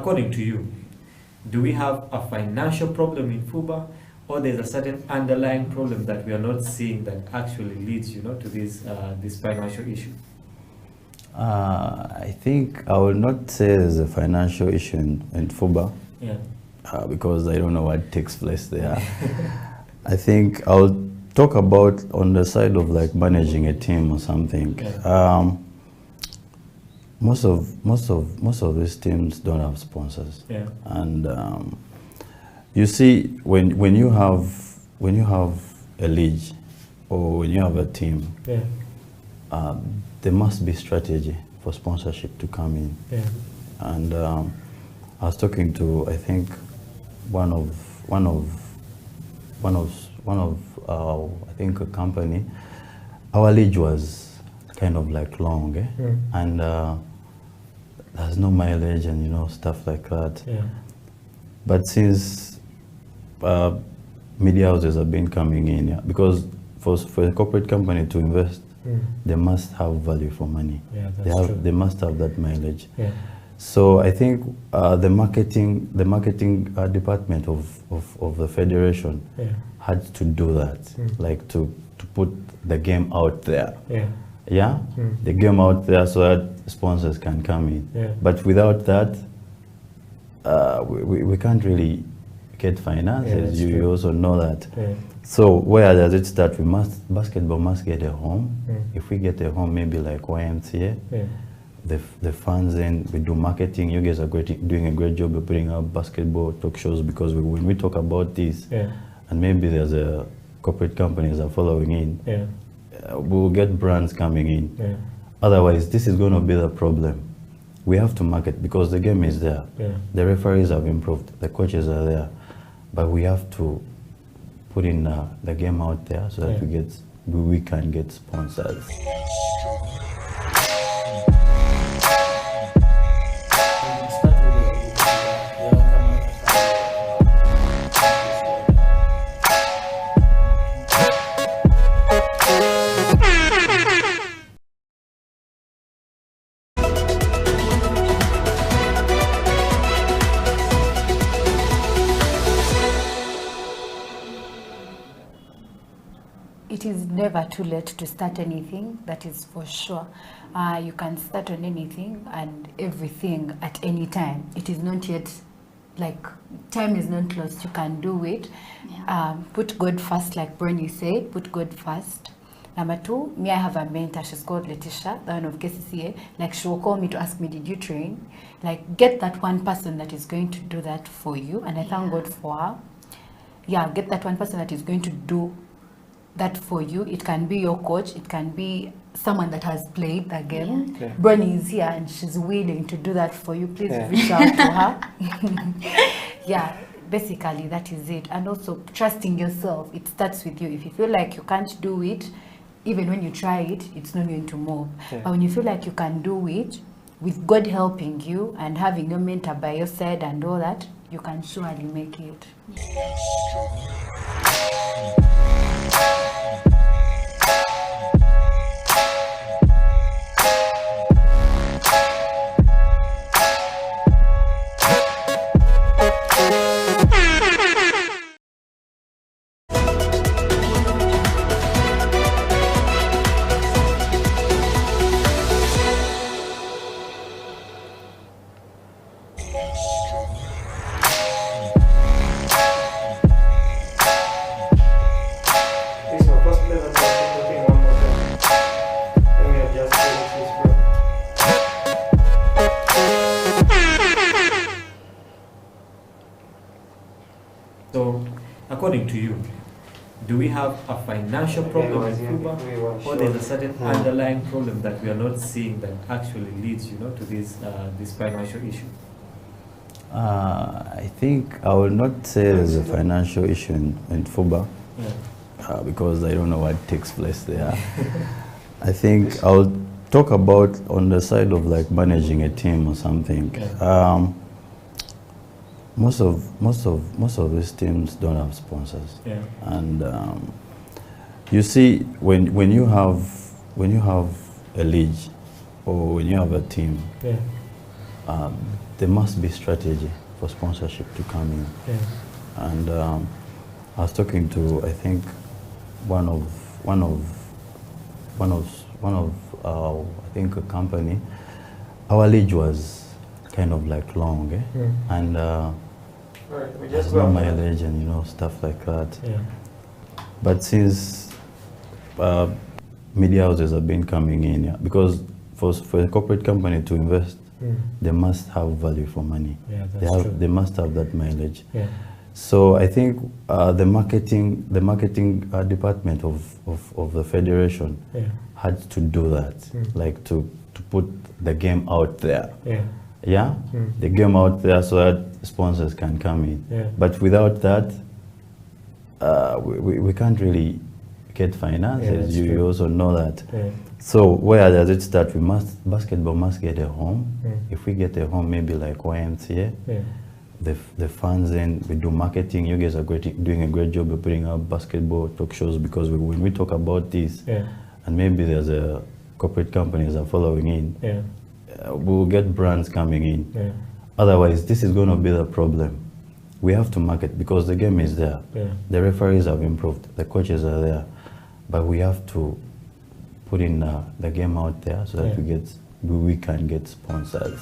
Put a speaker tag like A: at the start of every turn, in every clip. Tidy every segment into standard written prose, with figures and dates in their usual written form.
A: according to you, do we have a financial problem in FUBA, or there's a certain underlying problem that we are not seeing that actually leads, to this financial issue?
B: I think I will not say there's a financial issue in FUBA, because I don't know what takes place there. I think I'll talk about on the side of like managing a team or something. Most of these teams don't have sponsors, and you see when you have a league or when you have a team, there must be strategy for sponsorship to come in. And I was talking to, I think, one of I think a company. Our league was kind of like long, and there's no mileage and stuff like that. But since media houses have been coming in, because for a corporate company to invest, they must have value for money. They must have that mileage. So I think the marketing department of the federation had to do that, like to put the game out there. The game out there so that sponsors can come in. But without that, we can't really get finances. You also know that. So where does it start? Basketball must get a home. If we get a home, maybe like YMCA, the fans, then we do marketing. You guys are doing a great job of putting up basketball talk shows, because when we talk about this, and maybe there's a corporate companies are following in, we'll get brands coming in. Otherwise, this is going to be the problem. We have to market because the game is there. The referees have improved. The coaches are there. But we have to put in the game out there so that we can get sponsors.
C: It is never too late to start anything, that is for sure. You can start on anything and everything at any time. It is not yet, like, time is not lost, you can do it. Put God first, like Bernie said, put God first. Number two, me, I have a mentor, she's called Letitia, the one of KCCA. Like, she will call me to ask me, did you train? Like, get that one person that is going to do that for you, and I thank God for her. Get that one person that is going to do that for you. It can be your coach, it can be someone that has played the game. Bernie is here and she's willing to do that for you. Please reach out to her. Basically that is it. And also trusting yourself. It starts with you. If you feel like you can't do it, even when you try it, it's not going to move. But when you feel like you can do it, with God helping you and having your mentor by your side and all that, you can surely make it.
A: So, according to you, do we have a financial problem in FUBA, or there's a certain underlying problem that we are not seeing that actually leads, to this financial issue?
B: I think I will not say there's a financial issue in FUBA, because I don't know what takes place there. I think I'll talk about on the side of like managing a team or something. Most of these teams don't have sponsors, and you see when you have a league or when you have a team, there must be strategy for sponsorship to come in.
A: Yeah.
B: And I was talking to, I think, I think a company. Our league was kind of like long, and there's no mileage and stuff like that.
A: Yeah.
B: But since media houses have been coming in, because for a corporate company to invest, they must have value for money.
A: Yeah, that's true.
B: They must have that mileage.
A: Yeah.
B: So I think the marketing department of the federation had to do that, like to put the game out there.
A: Yeah.
B: Yeah, the game out there so that sponsors can come in.
A: Yeah.
B: But without that, we can't really get finances.
A: Yeah,
B: you also know that.
A: Yeah.
B: So where does it start? Basketball must get a home. If we get a home, maybe like YMCA, the funds, then we do marketing. You guys are doing a great job of putting up basketball talk shows, because when we talk about this, and maybe there's a corporate companies are following in, we'll get brands coming in. Otherwise, this is going to be the problem. We have to market, because the game is there. The referees have improved, the coaches are there, but we have to put in the game out there so that we can get sponsors.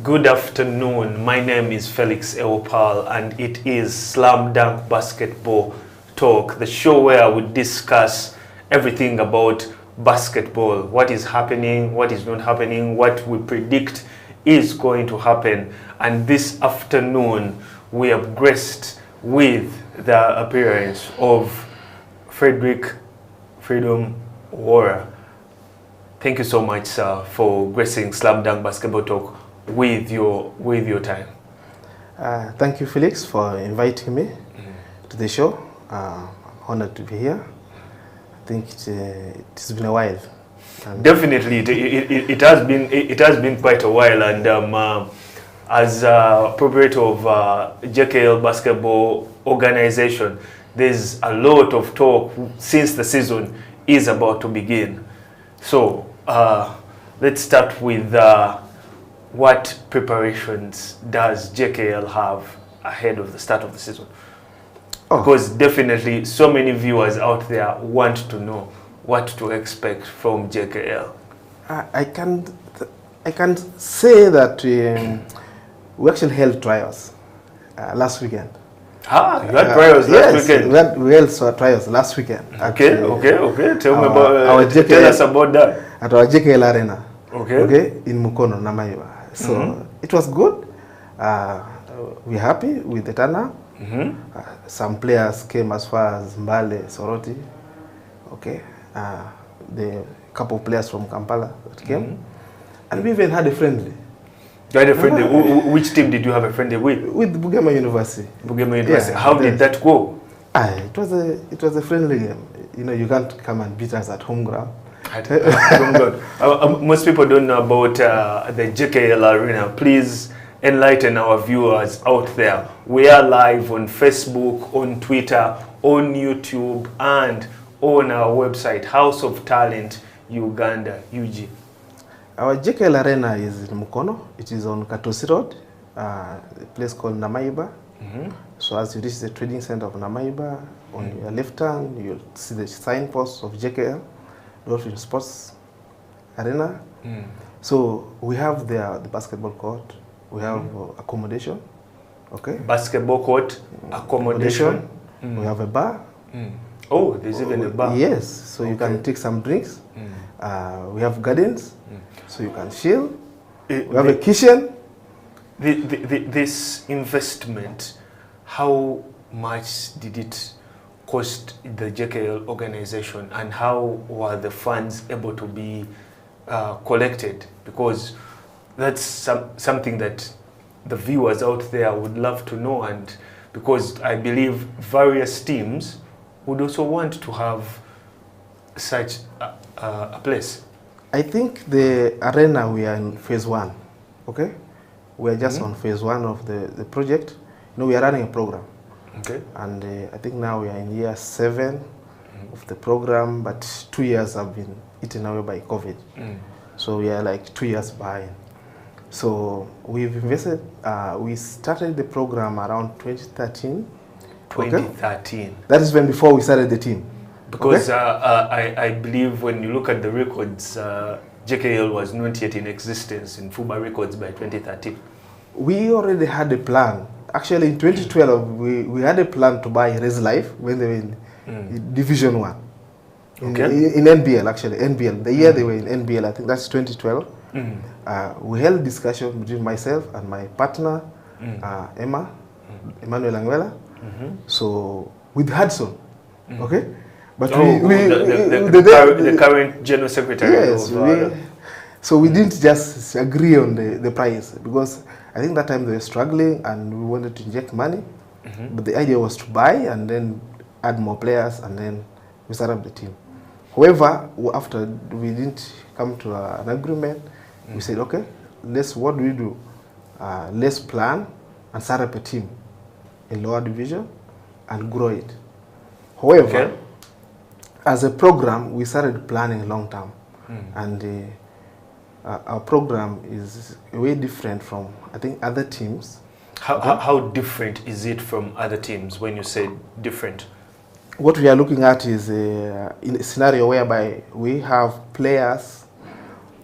D: Good afternoon. My name is Felix Ewopal, and it is Slam Dunk Basketball Talk, the show where we discuss everything about basketball, what is happening, what is not happening, what we predict is going to happen. And this afternoon, we are graced with the appearance of Fredricks Owora. Thank you so much, sir, for gracing Slam Dunk Basketball Talk with your time.
E: Thank you, Felix, for inviting me to the show. I'm honored to be here. I think it's been a while.
D: Definitely, it has been quite a while, and as proprietor of JKL basketball organization, there's a lot of talk since the season is about to begin. So let's start with what preparations does JKL have ahead of the start of the season? Because definitely so many viewers out there want to know what to expect from JKL.
E: I can say that we actually held trials last weekend.
D: You had trials last weekend?
E: We held trials last weekend.
D: Okay. Tell me about tell us about that.
E: At our JKL arena.
D: Okay,
E: in Mukono, Namaiba. So it was good. We're happy with the turnout. Some players came as far as Mbale, Soroti. Okay, the couple of players from Kampala that came, and we even had a friendly.
D: You had a friendly. Which team did you have a friendly with?
E: With Bugema University.
D: Bugema University. How did that go?
E: It was a friendly game. You know, you can't come and beat us at home ground.
D: Most people don't know about the JKL arena. Please enlighten our viewers out there. We are live on Facebook, on Twitter, on YouTube, and on our website, House of Talent Uganda, UG.
E: Our JKL arena is in Mukono. It is on Katosi Road, a place called Namaiba. So as you reach the trading center of Namaiba, on your left hand, you'll see the signpost of JKL. Dolphin Sports Arena. So we have the basketball court, we have accommodation, okay?
D: Basketball court, accommodation.
E: We have a bar.
D: Oh, there's even a bar.
E: Yes, so you can take some drinks. We have gardens, so you can chill. We have a kitchen.
D: This investment, how much did it cost the JKL organization, and how were the funds able to be collected? Because that's something that the viewers out there would love to know, and because I believe various teams would also want to have such a place.
E: I think the arena, we are in phase 1, okay? We are just on phase 1 of the project. You know, we are running a program.
D: Okay.
E: And I think now we are in year 7 of the program, but 2 years have been eaten away by COVID. So we are like 2 years behind. So we've invested, we started the program around 2013.
D: 2013.
E: Okay? That is when before we started the team.
D: Because I believe when you look at the records, JKL was not yet in existence in FUBA records by 2013. We
E: already had a plan. Actually, in 2012, we had a plan to buy Res Life when they were in Division 1. In NBL, actually, NBL. The year they were in NBL, I think that's 2012. We held discussion between myself and my partner, Emmanuel Anguela. So, with Hudson, okay? But
D: the current General Secretary.
E: Yes, so we didn't just agree on the price, because I think that time they were struggling and we wanted to inject money. But the idea was to buy and then add more players, and then we set up the team. However, after we didn't come to an agreement, we said, okay, what do we do? Let's plan and set up a team in lower division and grow it. However, as a program, we started planning long term, and our program is way different from, I think, other teams.
D: How different is it from other teams when you say different?
E: What we are looking at is in a scenario whereby we have players,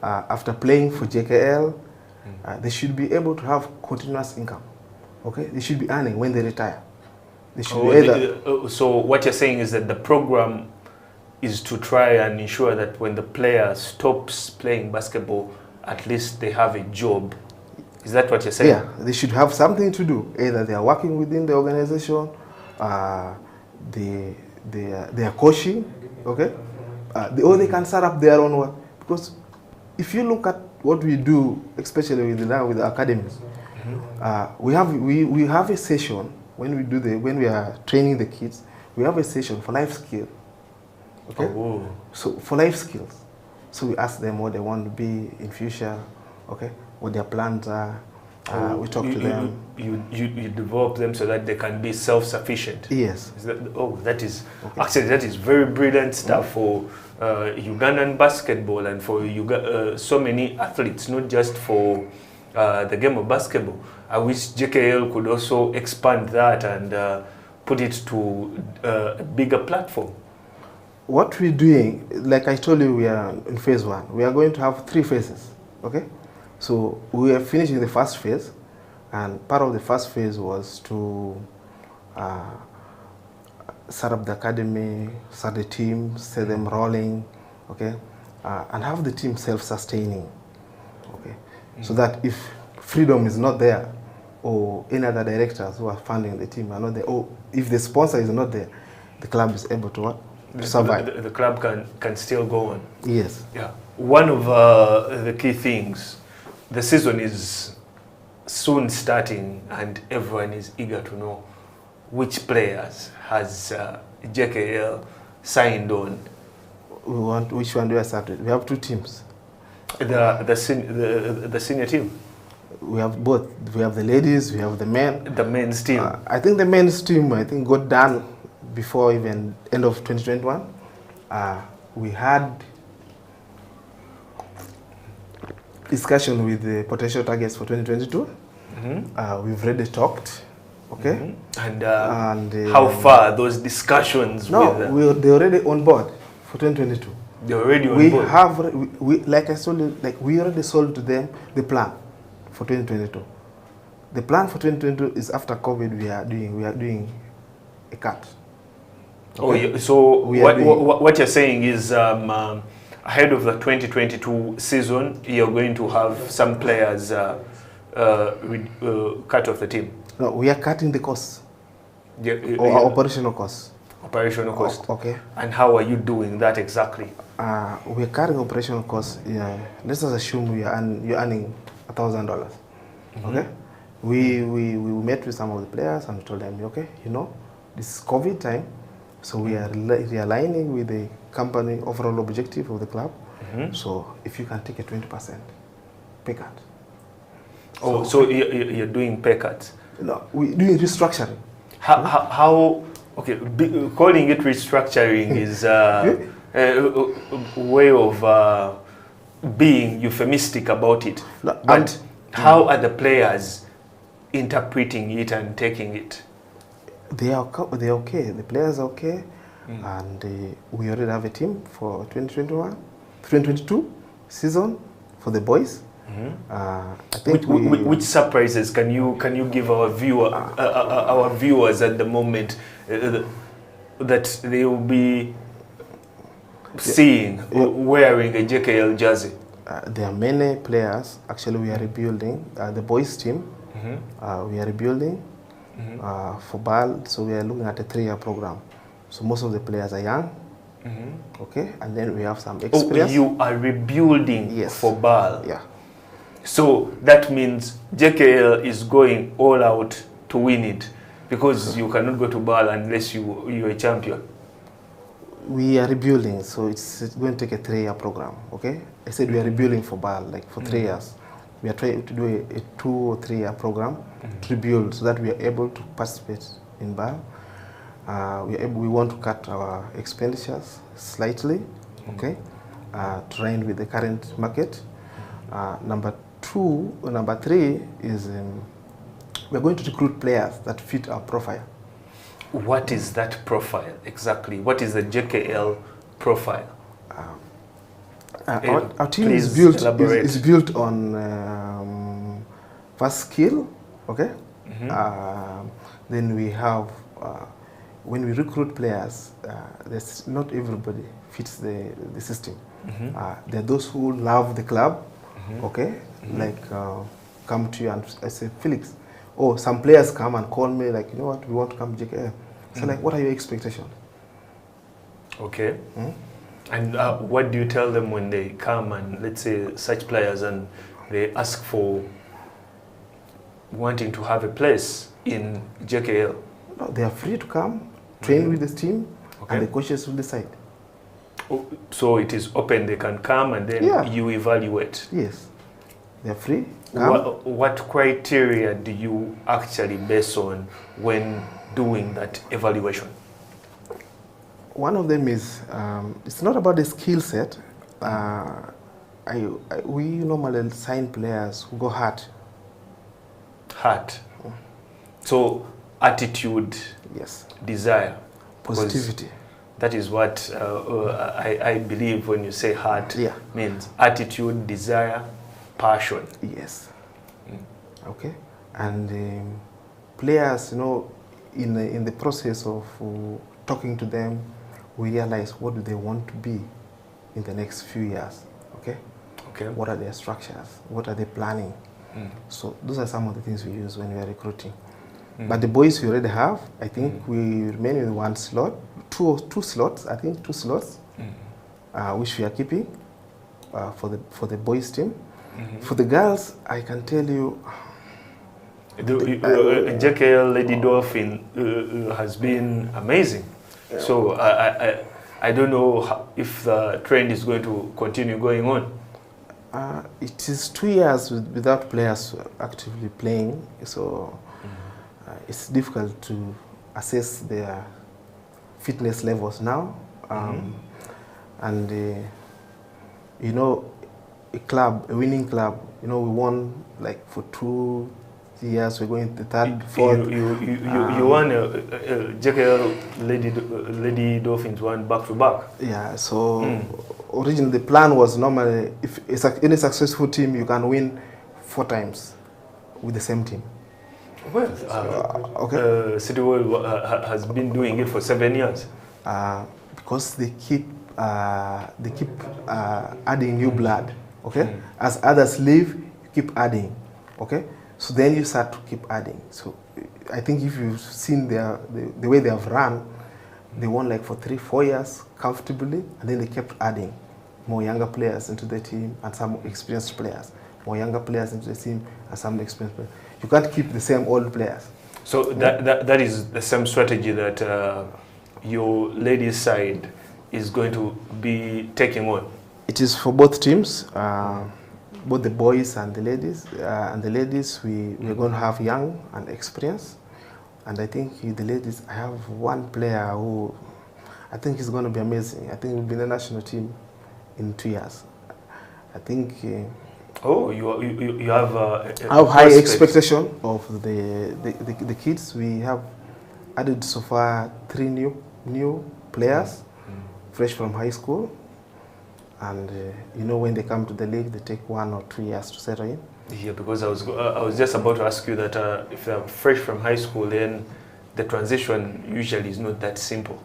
E: after playing for JKL, they should be able to have continuous income. Okay, they should be earning when they retire. They should
D: so what you're saying is that the program is to try and ensure that when the player stops playing basketball, at least they have a job. Is that what you're saying?
E: Yeah, they should have something to do. Either they are working within the organization, they are coaching, okay? Or they can set up their own work. Because if you look at what we do, especially with the academies, we have a session when we are training the kids. We have a session for life skill. Okay. So for life skills, so we ask them what they want to be in future. Okay, what their plans are. We talk to them.
D: You develop them so that they can be self-sufficient.
E: Yes.
D: That is actually that is very brilliant stuff for Ugandan basketball and for so many athletes, not just for the game of basketball. I wish JKL could also expand that and put it to a bigger platform.
E: What we're doing, like I told you, we are in phase 1. We are going to have 3 phases, okay? So we are finishing the first phase, and part of the first phase was to set up the academy, start the team, set them rolling, okay? And have the team self-sustaining, okay? So that if Freedom is not there, or any other directors who are funding the team are not there, or if the sponsor is not there, the club is able to survive.
D: The club can still go on.
E: Yes.
D: Yeah. One of the key things, the season is soon starting, and everyone is eager to know which players has JKL signed on.
E: Which one do I start with? We have 2 teams.
D: The senior team.
E: We have both. We have the ladies. We have the men.
D: The men's team.
E: I think the men's team got done before even end of 2021. We had discussion with the potential targets for 2022. We've already talked, okay?
D: And how far those discussions?
E: No, they're already on board for 2022.
D: They're already on board.
E: Like I told you, we already sold to them the plan for 2022. The plan for 2022 is after COVID. We are doing a cut.
D: Okay? So what you're saying is ahead of the 2022 season, you're going to have some players cut off the team.
E: No, we are cutting the costs. Operational costs.
D: Operational costs.
E: Okay.
D: And how are you doing that exactly?
E: We are cutting operational costs. Let's just assume you're earning $1,000. Okay. We met with some of the players and we told them, okay, you know, this is COVID time, so we are realigning with the company overall objective of the club. So if you can take a 20% pay cut.
D: Oh, so you're doing pay cuts?
E: No, we're doing restructuring.
D: How okay, calling it restructuring is a way of being euphemistic about it.
E: No,
D: but how are the players interpreting it and taking it?
E: They're okay. The players are okay. And we already have a team for 2022 season for the boys. I think
D: which surprises can you give our viewers at the moment that they will be seeing wearing a JKL jersey?
E: There are many players. Actually, we are rebuilding the boys team. We are rebuilding for BAL, so we are looking at a 3-year program. So most of the players are young. Okay, and then we have some experience.
D: Oh, you are rebuilding for BAL.
E: Yeah.
D: So that means JKL is going all out to win it, because you cannot go to BAL unless you're a champion.
E: We are rebuilding, so it's going to take a 3-year program. Okay, I said we are rebuilding for BAL, like for 3 years. We are trying to do a 2 or 3-year program to rebuild, so that we are able to participate in BAL. We want to cut our expenditures slightly, okay, to run with the current market. Number 3 is we're going to recruit players that fit our profile.
D: What is that profile exactly? What is the JKL profile?
E: Our team is built on first skill, okay. Then we have when we recruit players, there's not everybody fits the system. There are those who love the club, okay, like come to you and I say, Felix, oh, some players come and call me like, you know what, we want to come to JKL. So like, what are your expectations?
D: Okay. And what do you tell them when they come and, let's say, such players, and they ask for wanting to have a place in JKL?
E: No, they are free to come, train with this team, and the coaches will decide.
D: Oh, so it is open, they can come and then you evaluate?
E: Yes, they are free.
D: What criteria do you actually base on when doing that evaluation?
E: One of them is, it's not about the skill set. We normally sign players who go hard.
D: Heart. So attitude, desire,
E: positivity.
D: That is what I believe when you say heart means. Attitude, desire, passion.
E: Yes. Okay. And players, you know, in the process of talking to them, we realize what do they want to be in the next few years. Okay. Okay. What are their structures? What are they planning? So those are some of the things we use when we are recruiting. But the boys we already have, I think we remain in one slot, two slots, I think 2 slots, which we are keeping for the boys team. For the girls, I can tell you,
D: JKL Lady Dolphin has been amazing. So I don't know if the trend is going to continue going on.
E: It is 2 years without players actively playing, so it's difficult to assess their fitness levels now. And you know, a winning club, you know, we won like for 2 years, we're going to 3rd, 4th.
D: You won JKL Lady Dolphins won back-to-back.
E: Yeah, so originally the plan was normally, if it's any successful team, you can win 4 times with the same team.
D: Well, City World has been doing it for 7 years.
E: Because they keep adding new blood. Okay, as others leave, you keep adding. Okay, so then you start to keep adding. So I think if you've seen the way they have run, they won like for 3-4 years comfortably, and then they kept adding more younger players into the team and some experienced players, more younger players into the team and some experienced players. You can't keep the same old players.
D: So that is the same strategy that your ladies side is going to be taking on.
E: It is for both teams, both the boys and the ladies. And the ladies, we're going to have young and experienced. And I think the ladies, I have one player who I think is going to be amazing. I think he'll be in the national team in 2 years. I think.
D: You have
E: I have high expectation of the kids. We have added so far 3 new players, fresh from high school. And you know, when they come to the league, they take 1 or 2 years to settle in.
D: Yeah, because I was just about to ask you that if they're fresh from high school, then the transition usually is not that simple.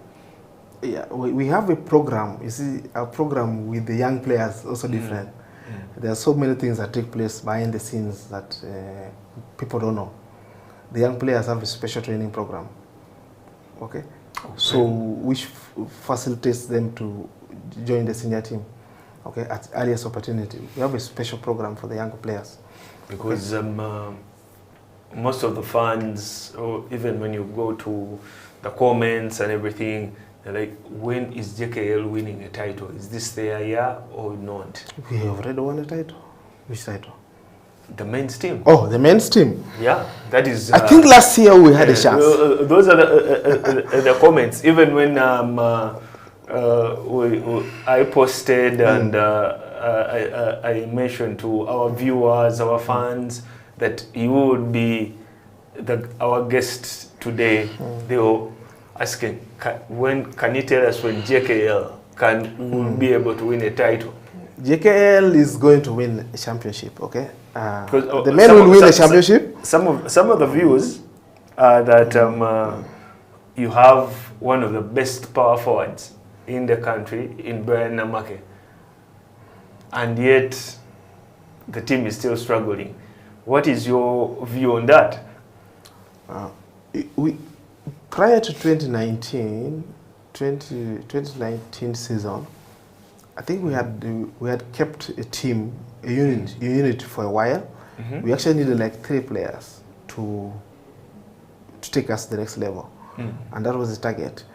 E: Yeah, we have a program. You see, our program with the young players also different. There are so many things that take place behind the scenes that people don't know. The young players have a special training program. Okay, so which facilitates them to join the senior team. Okay, at earliest opportunity. We have a special program for the young players.
D: Because most of the fans, or even when you go to the comments and everything, they're like, when is JKL winning a title? Is this their year or not?
E: We have already won a title. Which title?
D: The men's team.
E: Oh, the men's team.
D: Yeah, that is.
E: I think last year we had a chance.
D: Those are the comments. Even when I posted and I mentioned to our viewers, our fans, that you would be our guest today. They were asking, when can you tell us when JKL will be able to win a title?
E: JKL is going to win a championship, okay? The men will win a championship.
D: Some of the views are that you have one of the best power forwards in the country, in Brian Namake, and yet the team is still struggling. What is your view on that?
E: Prior to 2019 season, I think we had kept a team, a unit for a while. We actually needed like 3 players to take us to the next level, and that was the target.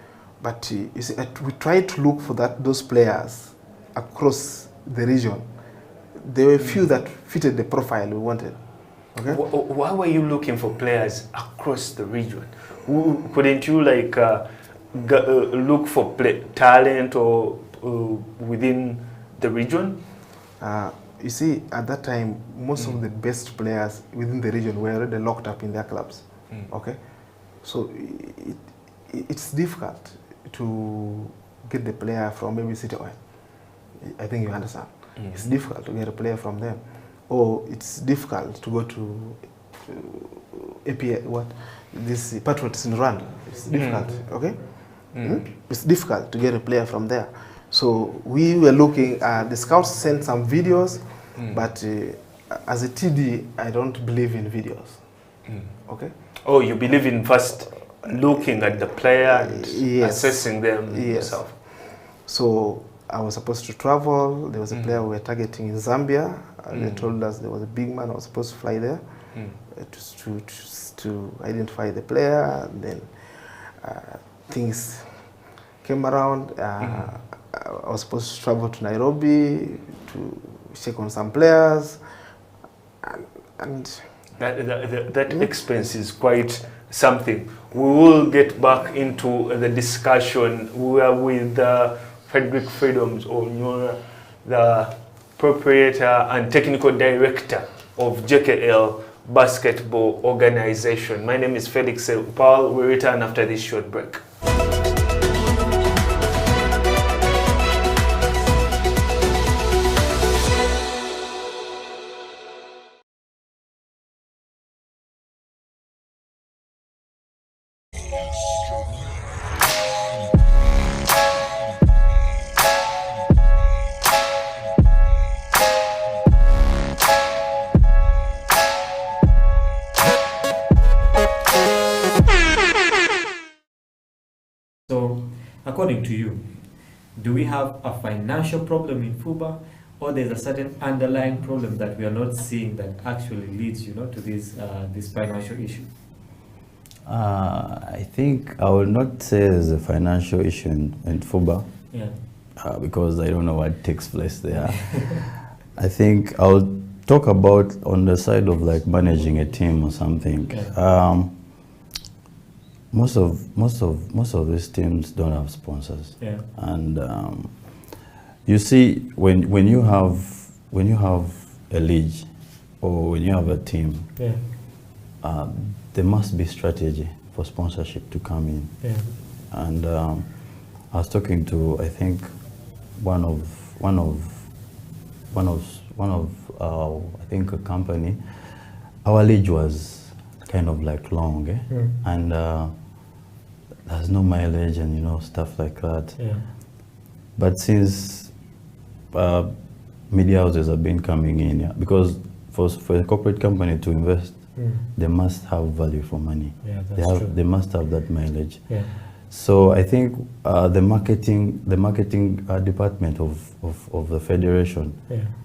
E: But you see, we tried to look for those players across the region. There were a few that fitted the profile we wanted. Okay?
D: Why were you looking for players across the region? Couldn't you like look for talent or within the region?
E: You see, at that time, most of the best players within the region were already locked up in their clubs. Okay, so it's difficult to get the player from maybe City Oil. I think you understand. It's difficult to get a player from them, or it's difficult to go to APA. This Patriots in Rwanda. It's difficult. Okay, it's difficult to get a player from there. So we were looking. The scouts sent some videos, but as a TD, I don't believe in videos. Okay.
D: Oh, you believe in first looking at the player and assessing them yourself. So
E: I was supposed to travel. There was a player we were targeting in Zambia. They told us there was a big man. I was supposed to fly there to identify the player. And then things came around. I was supposed to travel to Nairobi to check on some players, and
D: that expense is quite something. We will get back into the discussion. We are with Fredricks Freedoms, or Owora, the proprietor and technical director of JKL Basketball Organization. My name is Felix Upal. We return after this short break.
A: So, according to you, do we have a financial problem in FUBA, or there's a certain underlying problem that we are not seeing that actually leads, to this financial issue?
B: I think I will not say there's a financial issue in FUBA,
A: Yeah.
B: Because I don't know what takes place there. I think I'll talk about on the side of like managing a team or something.
A: Yeah.
B: Most of these teams don't have sponsors.
A: Yeah.
B: And you see, when you have a league or when you have a team,
A: Yeah.
B: there must be strategy for sponsorship to come in.
A: Yeah.
B: And I was talking to, I think, one of I think a company. Our league was kind of like long, and there's no mileage and stuff like that.
A: Yeah.
B: But since media houses have been coming in, because for a corporate company to invest, they must have value for money.
A: Yeah, that's true.
B: They must have that mileage.
A: Yeah.
B: So I think the marketing department of the federation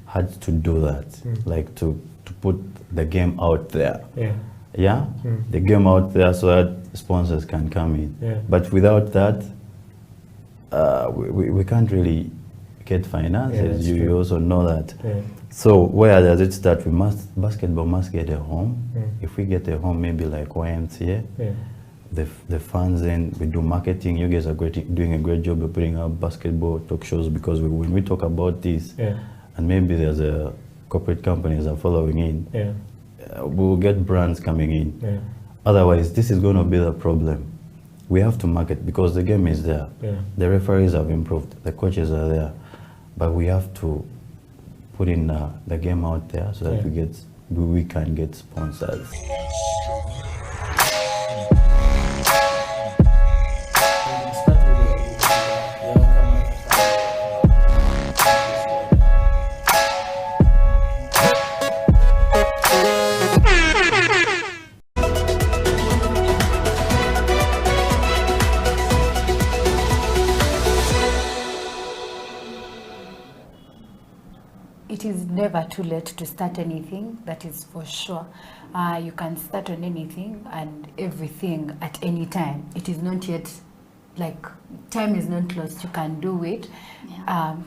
B: had to do that, like to put the game out there.
A: Yeah.
B: Yeah, the game out there so that sponsors can come in.
A: Yeah.
B: But without that, we can't really get finances.
A: Yeah,
B: you also know that.
A: Yeah.
B: So where does it start? Basketball must get a home. If we get a home, maybe like YMCA, the fans, then we do marketing. You guys are doing a great job of putting up basketball talk shows, because when we talk about this, and maybe there's a corporate companies are following in, we'll get brands coming in. Otherwise, this is going to be the problem. We have to market because the game is there. The referees have improved. The coaches are there. But we have to put in the game out there so that we can get sponsors.
C: It is never too late to start anything, that is for sure. You can start on anything and everything at any time. It is not yet, like, time is not lost, you can do it.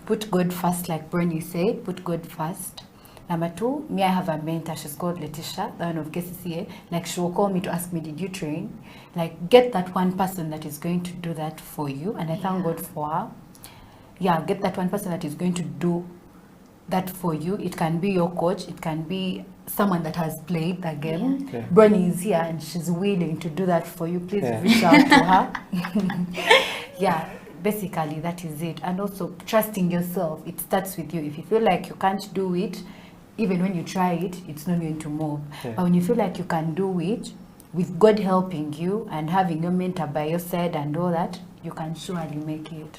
C: Put God first, like Bernie said, put God first. Number two, me, I have a mentor, she's called Letitia, the one of KCCA. Like, she will call me to ask me, did you train? Like, get that one person that is going to do that for you, and I thank God for her. Yeah, get that one person that is going to do that for you. It can be your coach, it can be someone that has played the game. Bernie is here and she's willing to do that for you. Please reach out to her. Basically that is it. And also trusting yourself. It starts with you. If you feel like you can't do it, even when you try it, it's not going to move. But when you feel like you can do it, with God helping you and having your mentor by your side and all that, you can surely make it.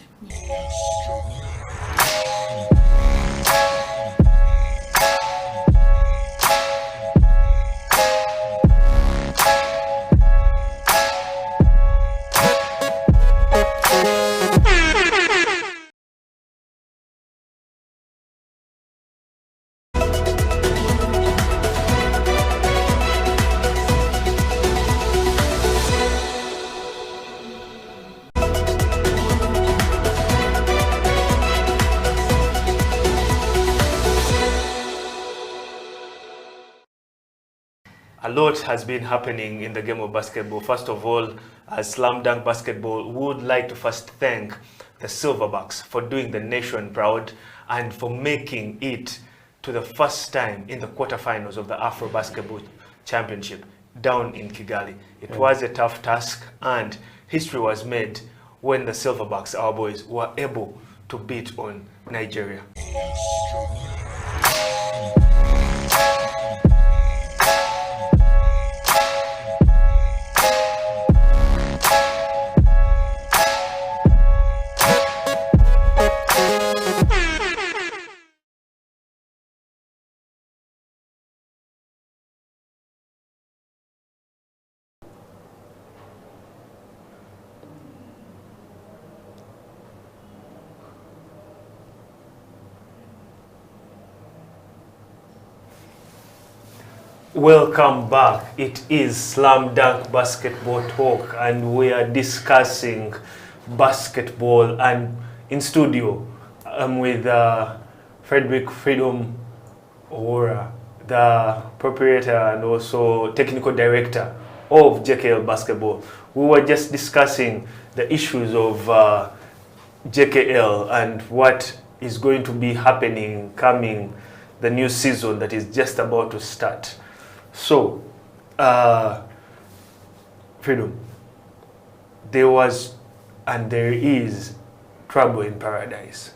D: A lot has been happening in the game of basketball. First of all, as Slam Dunk Basketball, we would like to first thank the Silverbacks for doing the nation proud and for making it to the first time in the quarterfinals of the Afro Basketball Championship down in Kigali. It was a tough task, and history was made when the Silverbacks, our boys, were able to beat on Nigeria. Welcome back. It is Slam Dunk Basketball Talk, and we are discussing basketball. And in studio, I'm with Fredricks Owora, the proprietor and also technical director of JKL Basketball. We were just discussing the issues of JKL and what is going to be happening coming the new season that is just about to start. So, Freedom, there was and there is trouble in paradise.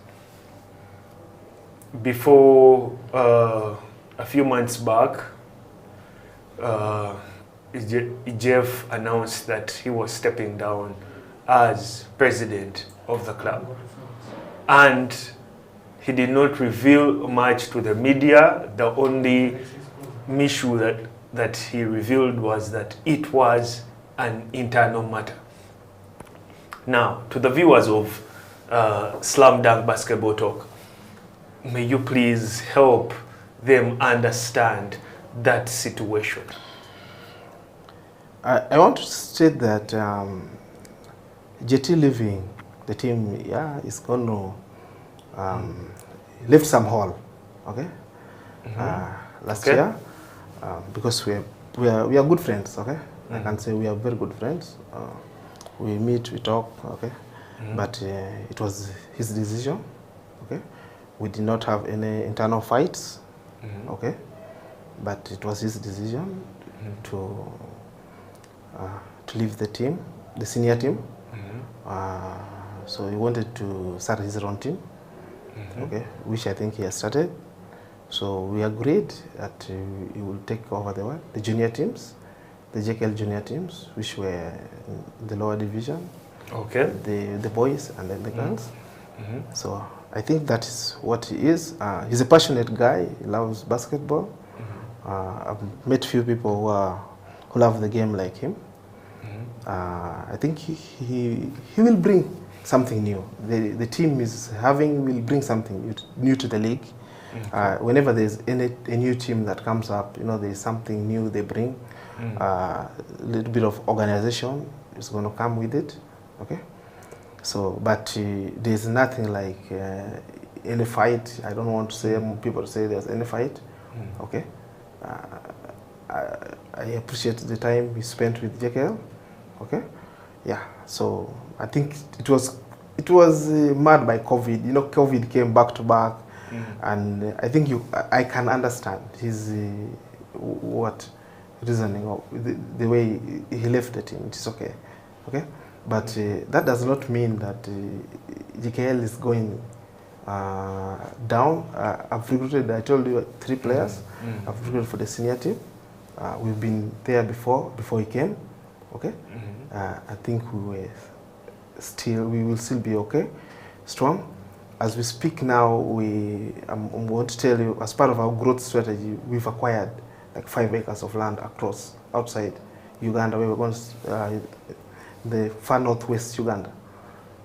D: Before a few months back, Jeff announced that he was stepping down as president of the club. And he did not reveal much to the media. The only issue that he revealed was that it was an internal matter. Now, to the viewers of Slam Dunk Basketball Talk, may you please help them understand that situation.
E: I want to state that JT leaving the team, is going to lift some hole, okay? Last year, because we are good friends, okay? I can say we are very good friends. We meet, we talk, okay? But it was his decision, okay? We did not have any internal fights, okay? But it was his decision to leave the team, the senior team. So he wanted to start his own team, okay, which I think he has started. So we agreed that he will take over the junior teams, the JKL junior teams, which were in the lower division,
D: okay,
E: the boys and then the girls. So I think that is what he is. He's a passionate guy. He loves basketball. I've met few people who love the game like him. I think he will bring something new. The team will bring something new to the league. Whenever there's a new team that comes up, there's something new they bring. A little bit of organization is going to come with it. Okay. So, but there's nothing like any fight. I don't want to say people say there's any fight. Okay. I appreciate the time we spent with JKL. Okay. Yeah. So I think it was marred by COVID. COVID came back to back, and I think I can understand his reasoning of the way he left the team. It is okay. Okay. But that does not mean that JKL is going down. I've recruited, I told you, 3 players. I've recruited for the senior team. We've been there before he came. Okay. I think we will still be okay, strong. As we speak now, I'm going to tell you, as part of our growth strategy, we've acquired like 5 acres of land outside Uganda. We were going to the far northwest Uganda.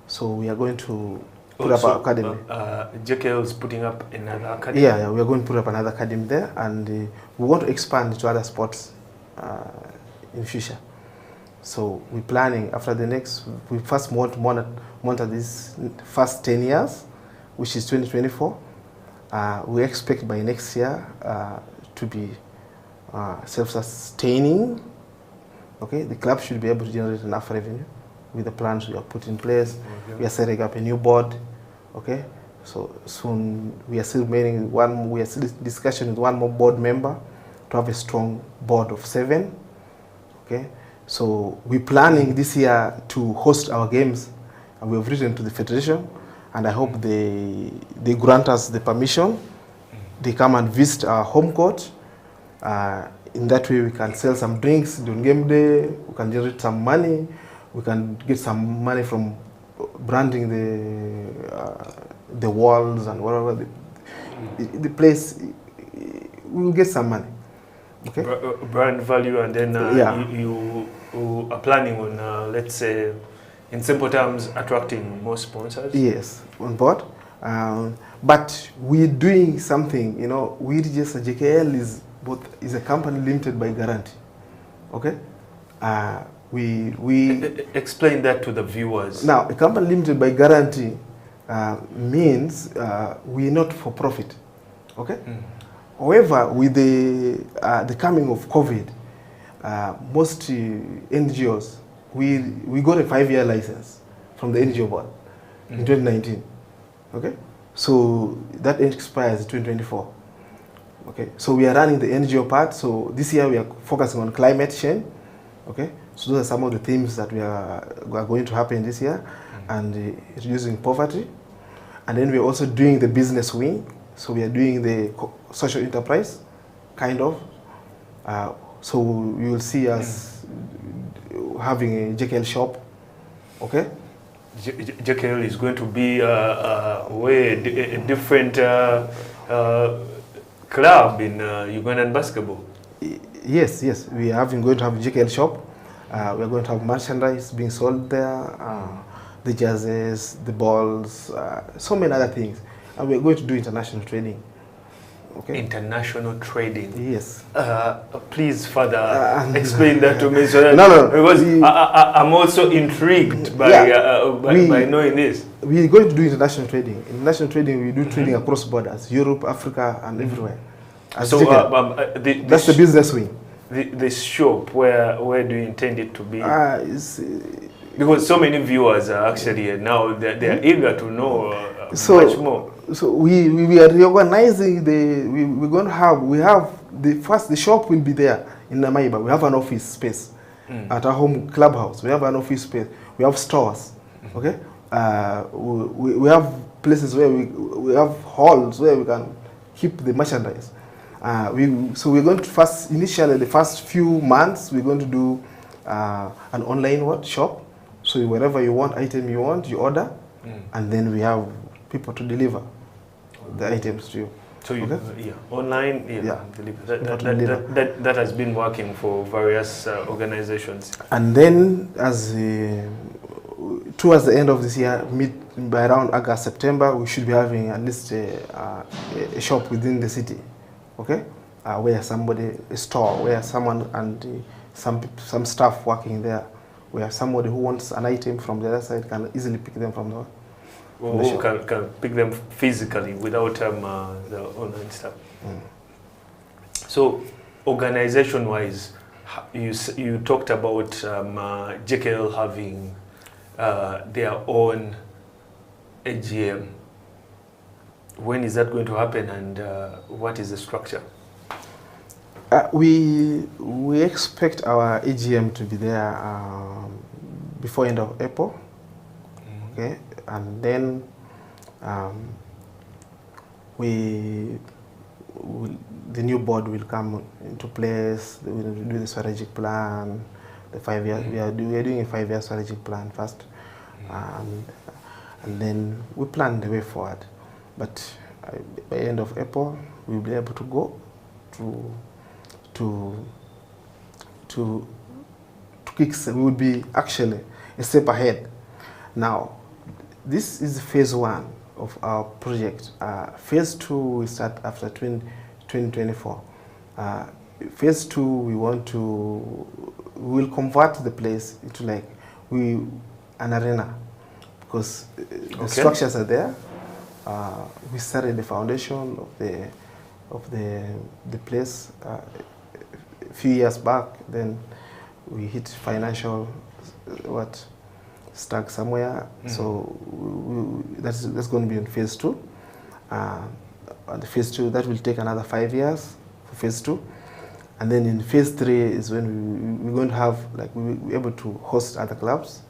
E: So we are going to put up an academy.
D: JKL is putting up another academy?
E: Yeah, we are going to put up another academy there, and we want to expand to other sports in future. So we're planning after we first want to monitor this first 10 years, which is 2024. We expect by next year to be self-sustaining. Okay, the club should be able to generate enough revenue with the plans we have put in place. We are setting up a new board. Okay, so soon we are still discussion with one more board member to have a strong board of 7. Okay, so we're planning this year to host our games, and we have written to the federation, and I hope they grant us the permission. They come and visit our home court. In that way, we can sell some drinks during game day. We can generate some money. We can get some money from branding the walls and whatever. The place, we will get some money. Okay.
D: Brand value, and then you are planning on, let's say, in simple terms, attracting more sponsors.
E: Yes, on board. But we're doing something. We register JKL both is a company limited by guarantee. Okay, we
D: explain that to the viewers.
E: Now, a company limited by guarantee means we're not for profit. Okay. However, with the coming of COVID, most NGOs we got a 5-year license from the NGO board in 2019. Okay, so that expires in 2024. Okay, so we are running the NGO part. So this year we are focusing on climate change. Okay, so those are some of the themes that we are going to happen this year, and reducing poverty. And then we are also doing the business wing. So we are doing the social enterprise, kind of. So you will see us having a JKL shop. Okay.
D: JKL is going to be a different club in Ugandan basketball.
E: Yes, yes. We are going to have a JKL shop. We are going to have merchandise being sold there, the jerseys, the balls, so many other things. And we are going to do international trading. Okay.
D: International trading.
E: Yes.
D: Please further explain that to me. So that
E: no,
D: because I'm also intrigued by, by knowing this.
E: We are going to do international trading. International trading, we do trading across borders, Europe, Africa, and everywhere.
D: So
E: that's the business wing.
D: This shop, where do you intend it to be? Because so many viewers are actually now they are eager to know much more.
E: So we are reorganizing we're going to have the shop will be there in Namaiba. We have an office space at our home clubhouse. We have an office space. We have stores. Okay. We have places where we have halls where we can keep the merchandise. So we're going to initially the first few months we're going to do an online shop. So wherever you want item you want, you order, and then we have people to deliver the items to you.
D: So you, online, deliver. That has been working for various organizations.
E: And then as towards the end of this year, by around August, September, we should be having at least a shop within the city. Okay, where a store, where someone and some staff working there, where somebody who wants an item from the other side can easily pick them from the
D: can pick them physically without the online stuff. So, organization-wise, you talked about JKL having their own AGM. When is that going to happen, and what is the structure?
E: We expect our AGM to be there before end of April. Okay, and then the new board will come into place. We will do the strategic plan, the 5 years. We are doing a 5-year strategic plan first, and then we plan the way forward. But by the end of April, we will be able to go to kick. We will be actually a step ahead. Now, this is phase 1 of our project. Phase 2 will start after 2024. Phase 2, we will convert the place into like an arena, because the structures are there. We started the foundation of the place a few years back. Then we hit financial stuck somewhere. So that's going to be in phase 2. The phase 2 that will take another 5 years for phase 2, and then in phase 3 is when we're going to have we'll be able to host other clubs.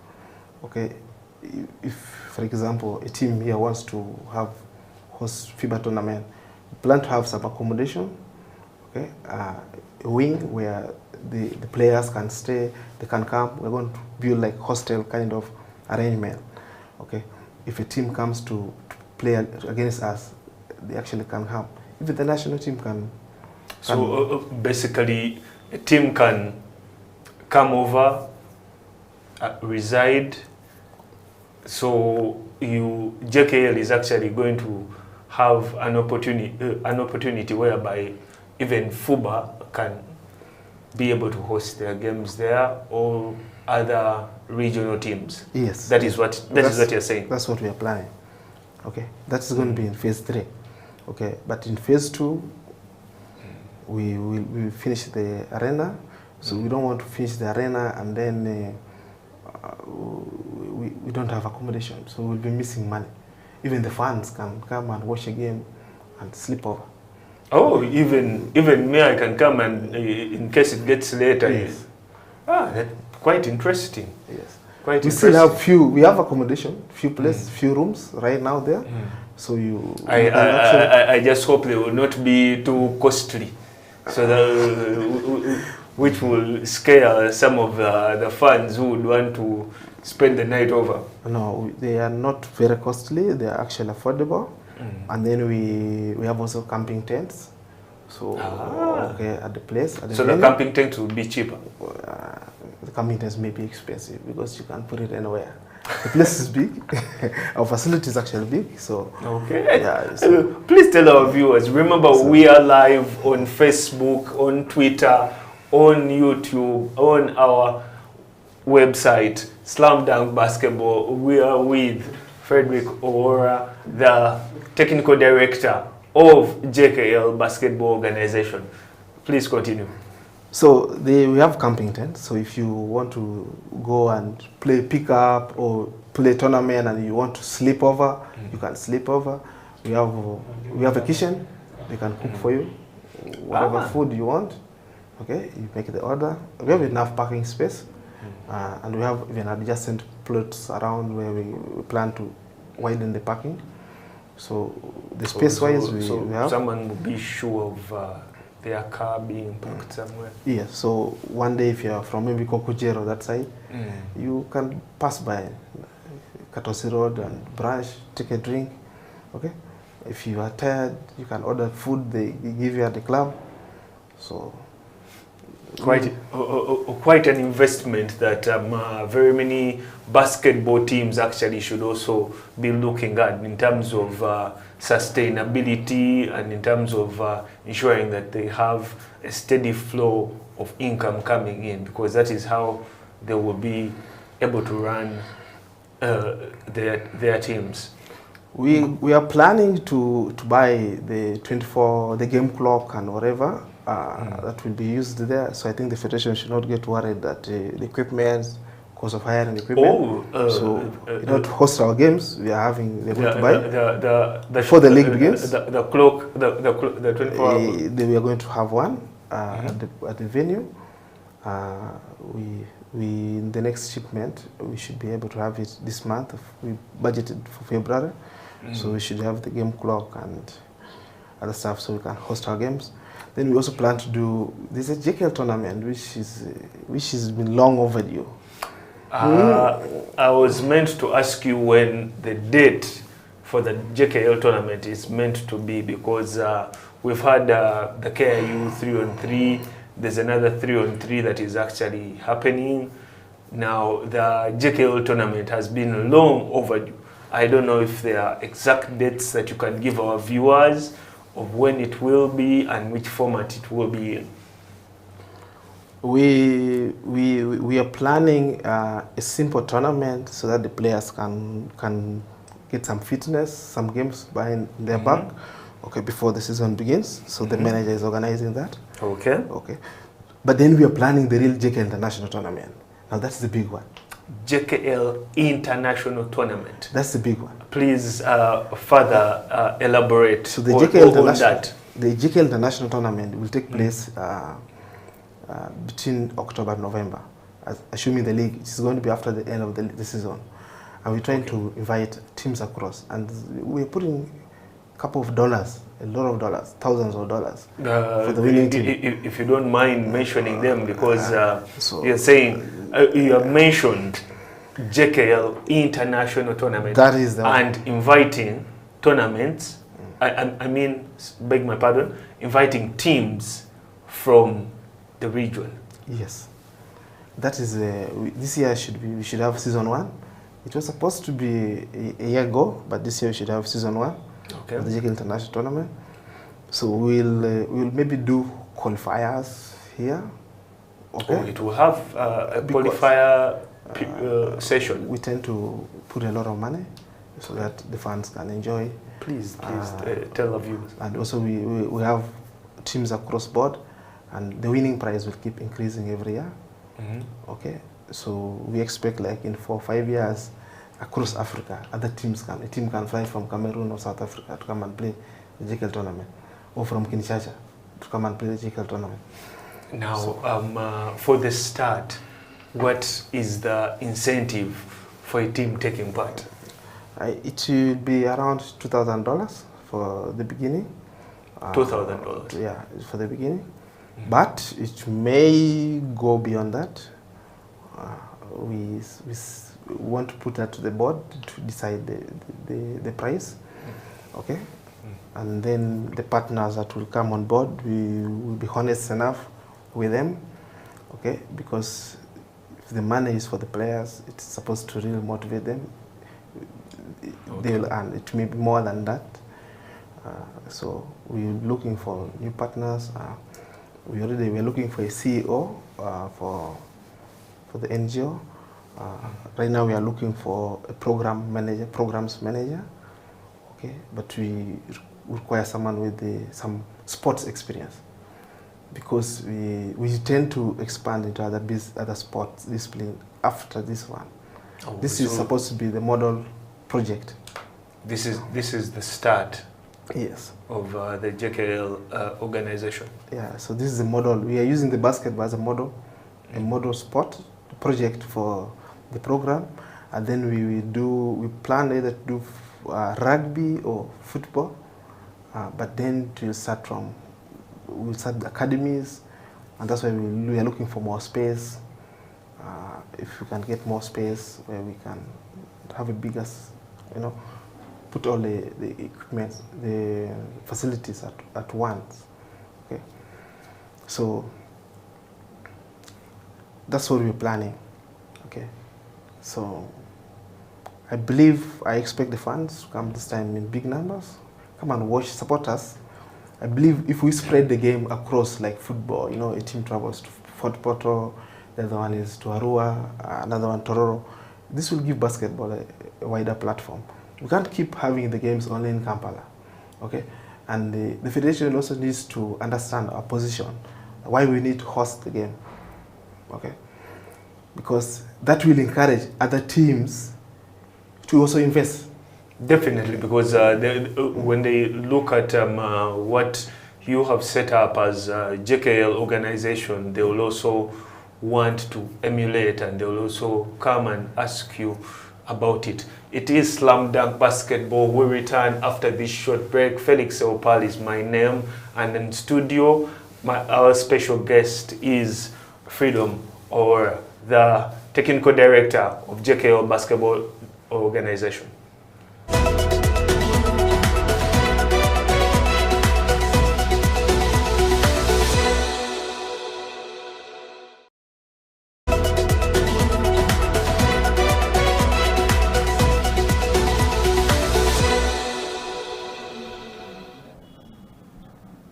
E: Okay, if for example a team here wants to host FIBA tournament, we plan to have some accommodation. Okay, a wing where the players can stay, they can come. We're going to build like hostel kind of arrangement. Okay, if a team comes to play against us, they actually can come. If the national team can.
D: So basically, a team can come over, reside. So JKL is actually going to have an opportunity whereby even FUBA can be able to host their games there, or other regional teams?
E: Yes.
D: That is what you're saying.
E: That's what we are planning. Okay, that's going to be in phase 3. Okay, but in phase 2, we will finish the arena. So we don't want to finish the arena and then we don't have accommodation. So we'll be missing money. Even the fans can come and watch a game and sleep over.
D: Oh, even me, I can come and in case it gets later.
E: Yes.
D: That's quite interesting.
E: Yes.
D: Quite
E: We
D: interesting.
E: still have we have accommodation, few places, few rooms right now there. So you can actually,
D: I just hope they will not be too costly, so that which will scare some of the fans who would want to spend the night over.
E: no, they are not very costly. They are actually affordable. And then we have also camping tents. So okay, at the place. At the
D: So the
E: venue,
D: camping tent will be cheaper.
E: the camping tents may be expensive because you can't put it anywhere. The place is big. Our facility is actually big. So
D: Okay.
E: yeah, so,
D: Please tell our viewers. Remember, we are live on Facebook, on Twitter, on YouTube, on our website, Slam Dunk Basketball. We are with Fredricks Owora, the technical director of JKL Basketball Organization. Please continue.
E: so we have camping tents. So if you want to go and play pickup or play tournament and you want to sleep over, you can sleep over. We have a kitchen. They can cook for you whatever food you want. Okay, you make the order. We have enough parking space, and we have even adjacent plots around where we plan to widen the parking. So the space-wise, we have.
D: Someone will be sure of their car being parked somewhere.
E: Yeah. So one day, if you are from maybe Kokujero that side, you can pass by Katosi Road and branch, take a drink. Okay. If you are tired, you can order food. They give you at the club. So.
D: Quite an investment that very many basketball teams actually should also be looking at in terms of sustainability and in terms of ensuring that they have a steady flow of income coming in, because that is how they will be able to run their teams.
E: We are planning to buy the game clock and whatever that will be used there. So I think the federation should not get worried that the equipment, cost of hiring equipment. To host our games, we are going to buy before the league begins.
D: The clock, the 24 hour.
E: We are going to have one at the venue. We in the next shipment we should be able to have it this month. We budgeted for February, so we should have the game clock and other stuff so we can host our games. Then we also plan to do this JKL tournament, which has been long overdue.
D: I was meant to ask you when the date for the JKL tournament is meant to be, because we've had the KIU 3-on-3. There's another 3-on-3 that is actually happening. Now, the JKL tournament has been long overdue. I don't know if there are exact dates that you can give our viewers of when it will be and which format it will be in.
E: We are planning a simple tournament so that the players can get some fitness, some games behind their back, okay, before the season begins. So the manager is organizing that.
D: Okay.
E: Okay. But then we are planning the real JKL International Tournament. Now that's the big one.
D: JKL International Tournament.
E: That's the big one.
D: Please further elaborate
E: So the
D: on that.
E: The JKL International Tournament will take place between October and November. Assuming the league is going to be after the end of the season. And we're trying to invite teams across. And we're putting a couple of dollars, a lot of dollars, thousands of dollars for the winning team.
D: If you don't mind mentioning them, because you're saying, you have mentioned JKL International Tournament.
E: That is the one.
D: And inviting tournaments, I mean, beg my pardon, inviting teams from the region.
E: Yes. That is, this year we should have season 1. It was supposed to be a year ago, but this year we should have season 1 of the JKL International Tournament. So we'll maybe do qualifiers here. Okay.
D: Oh, it will have a qualifier session.
E: We tend to put a lot of money so that the fans can enjoy.
D: Please tell our viewers.
E: And also we have teams across board, and the winning prize will keep increasing every year. Okay. So we expect like in 4 or 5 years across Africa, a team can fly from Cameroon or South Africa to come and play the JKL tournament, or from Kinshasa to come and play the JKL tournament.
D: Now, for the start, what is the incentive for a team taking part?
E: It will be around $2,000 for the beginning.
D: $2,000?
E: Yeah, for the beginning. But it may go beyond that. We want to put that to the board to decide the price. Okay? And then the partners that will come on board, we will be honest enough with them, okay? Because if the money is for the players, it's supposed to really motivate them. They will earn. It may be more than that. So we're looking for new partners. We're looking for a CEO for the NGO. Right now we are looking for a programs manager. Okay, but we require someone with some sports experience, because we tend to expand into other sports discipline after this one. This is supposed to be the model project.
D: This is the start.
E: Yes.
D: Of the JKL organization.
E: Yeah. So this is the model. We are using the basketball as a model sport project for the program, and then we plan either to do rugby or football, but then we'll start the academies, and that's why we are looking for more space. If we can get more space where we can have a bigger, put all the equipment, the facilities at once. Okay, so that's what we're planning. Okay, so I expect the fans to come this time in big numbers. Come and watch, support us. I believe if we spread the game across, like football, a team travels to Fort Portal, the other one is to Owora, another one Tororo. This will give basketball a wider platform. We can't keep having the games only in Kampala, okay? And the federation also needs to understand our position, why we need to host the game, okay? Because that will encourage other teams to also invest.
D: Definitely, because when they look at what you have set up as a JKL organization, they will also want to emulate, and they will also come and ask you about it. It is Slam Dunk Basketball. We return after this short break. Felix Eopal is my name, and in studio, our special guest is Freedom, or the technical director of JKL Basketball Organization.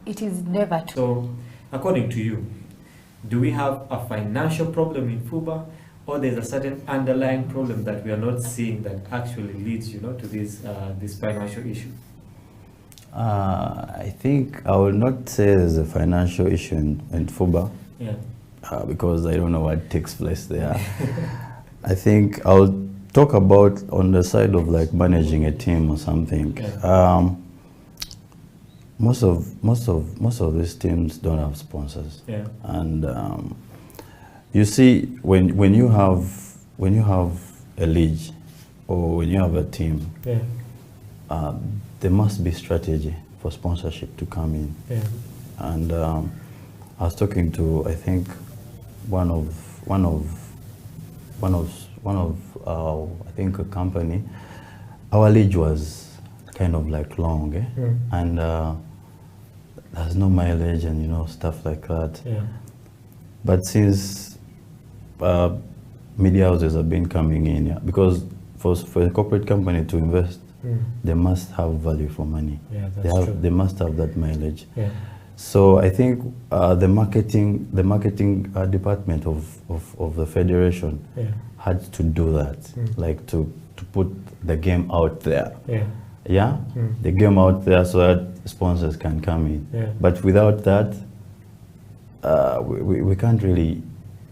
C: It is never true.
A: So, according to you, do we have a financial problem in FUBA, or there's a certain underlying problem that we are not seeing that actually leads, to this financial issue?
B: I think I will not say there's a financial issue in FUBA,
A: Yeah.
B: Because I don't know what takes place there. I think I'll talk about on the side of like managing a team or something.
A: Yeah.
B: Most of these teams don't have sponsors.
A: Yeah.
B: And you see, when you have a league or when you have a team,
A: Yeah.
B: there must be strategy for sponsorship to come in.
A: Yeah.
B: And I was talking to, I think, one of I think a company. Our league was kind of like long, and there's no mileage and stuff like that.
A: Yeah.
B: But since media houses have been coming in, because for a corporate company to invest they must have value for money.
A: Yeah, that's true.
B: They must have that mileage.
A: Yeah.
B: So I think the marketing department of the federation had to do that, like to put the game out there. Yeah, the game out there so that sponsors can come in. But without that, we can't really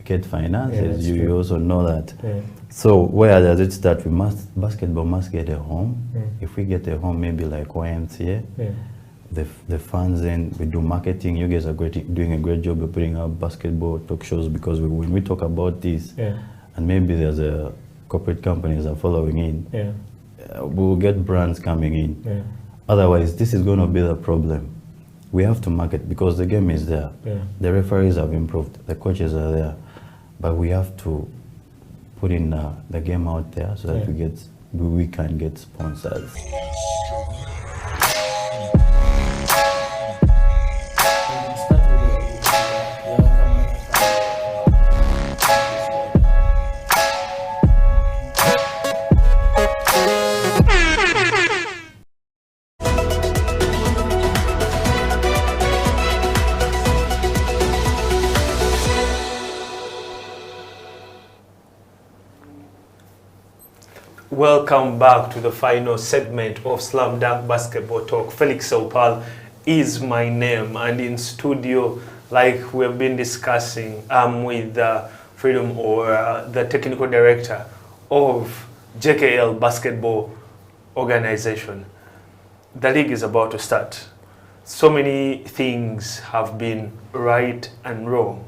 B: get finances. You also know that. So where does it start? Basketball must get a home. If we get a home, maybe like YMCA, the fans, and we do marketing. You guys are doing a great job of putting up basketball talk shows, because when we talk about this, and maybe there's a corporate companies are following in, we'll get brands coming in. Otherwise, this is going to be the problem. We have to market, because the game is there. The referees have improved, the coaches are there, but we have to put in the game out there so that we can get sponsors.
D: Welcome back to the final segment of Slam Dunk Basketball Talk. Felix Opal is my name, and in studio, like we've been discussing, I'm with Freedom Owora, the technical director of JKL Basketball Organization. The league is about to start. So many things have been right and wrong.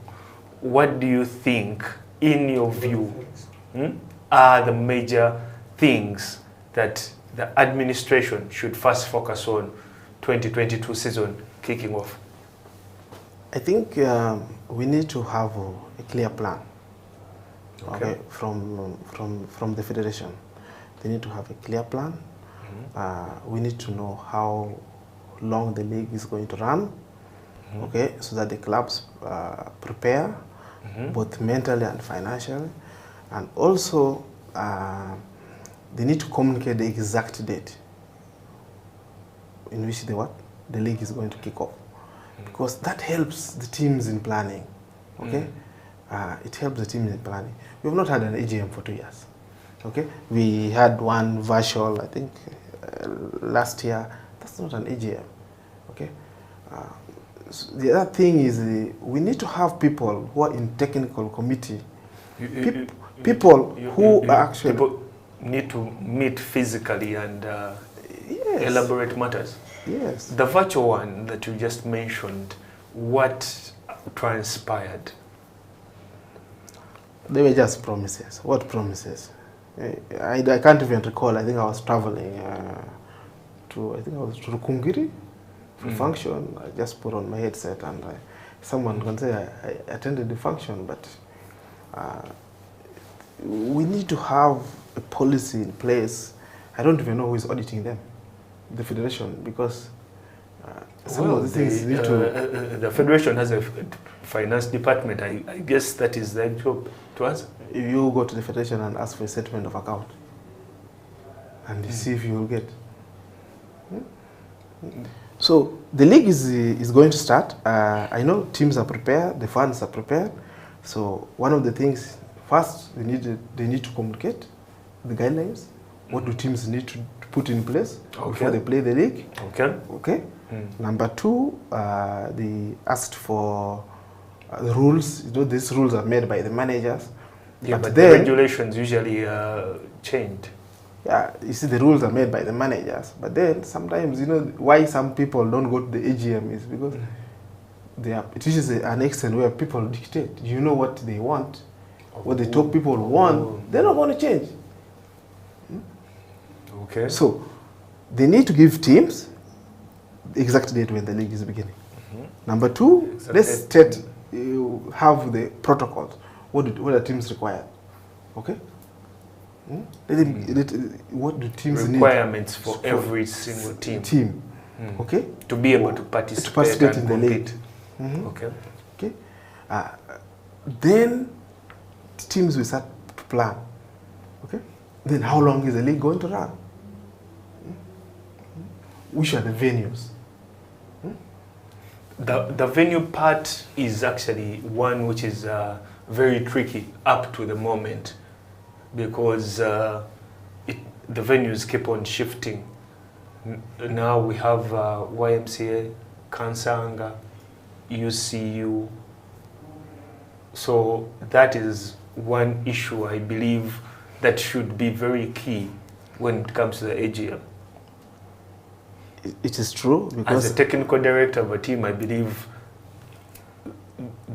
D: What do you think, in your view, are the major things that the administration should first focus on 2022 season kicking off?
E: I think we need to have a clear plan. Okay, from the federation. They need to have a clear plan. We need to know how long the league is going to run. Okay, so that the clubs prepare both mentally and financially, and also they need to communicate the exact date in which the league is going to kick off, because that helps the teams in planning. Okay, it helps the teams in planning. We have not had an AGM for 2 years. Okay, we had one virtual, I think, last year. That's not an AGM. Okay, so the other thing is we need to have people who are in technical committee. People who are actually
D: people need to meet physically and elaborate matters.
E: Yes.
D: The virtual one that you just mentioned, what transpired?
E: They were just promises. What promises? I can't even recall. I think I was traveling to Rukungiri for function. I just put on my headset, and someone can say I attended the function, but we need to have a policy in place. I don't even know who is auditing them, the federation, because some of the things need to...
D: the federation has a finance department. I guess that is their job to answer.
E: You go to the federation and ask for a statement of account, and you see if you will get. So the league is going to start. I know teams are prepared, the fans are prepared. So one of the things, first, they need to communicate the guidelines. What do teams need to put in place before they play the league? Okay. Number two, they asked for the rules. You know, these rules are made by the managers.
D: Yeah, but the regulations usually changed.
E: Yeah, you see, the rules are made by the managers. But then sometimes, you know, why some people don't go to the AGM is because it is an extent where people dictate. You know what they want, what the top people want. They're not going to change.
D: Okay.
E: So they need to give teams the exact date when the league is beginning. Number two, let's have the protocols. What are teams required? Okay. What do teams need?
D: Requirements for every single team.
E: Okay.
D: To be able to participate and
E: in the league.
D: Okay.
E: Okay. Then teams will start to plan. Okay. Then how long is the league going to run? which are the venues?
D: The venue part is actually one which is very tricky up to the moment, because the venues keep on shifting. Now we have YMCA, Kansanga, UCU. So that is one issue I believe that should be very key when it comes to the AGM.
E: It is true, because
D: as a technical director of a team, I believe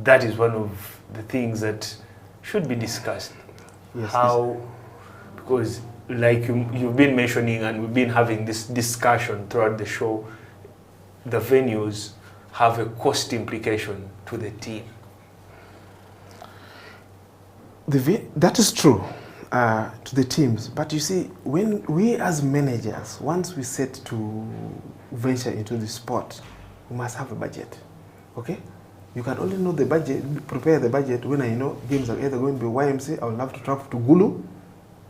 D: that is one of the things that should be discussed.
E: Yes,
D: how, because like you've been mentioning, and we've been having this discussion throughout the show, the venues have a cost implication to the team.
E: That is true to the teams, but you see, when we as managers, once we set to venture into the sport, we must have a budget, okay? You can only know the budget, prepare the budget when I know games are either going to be YMCA. I will have to travel to Gulu,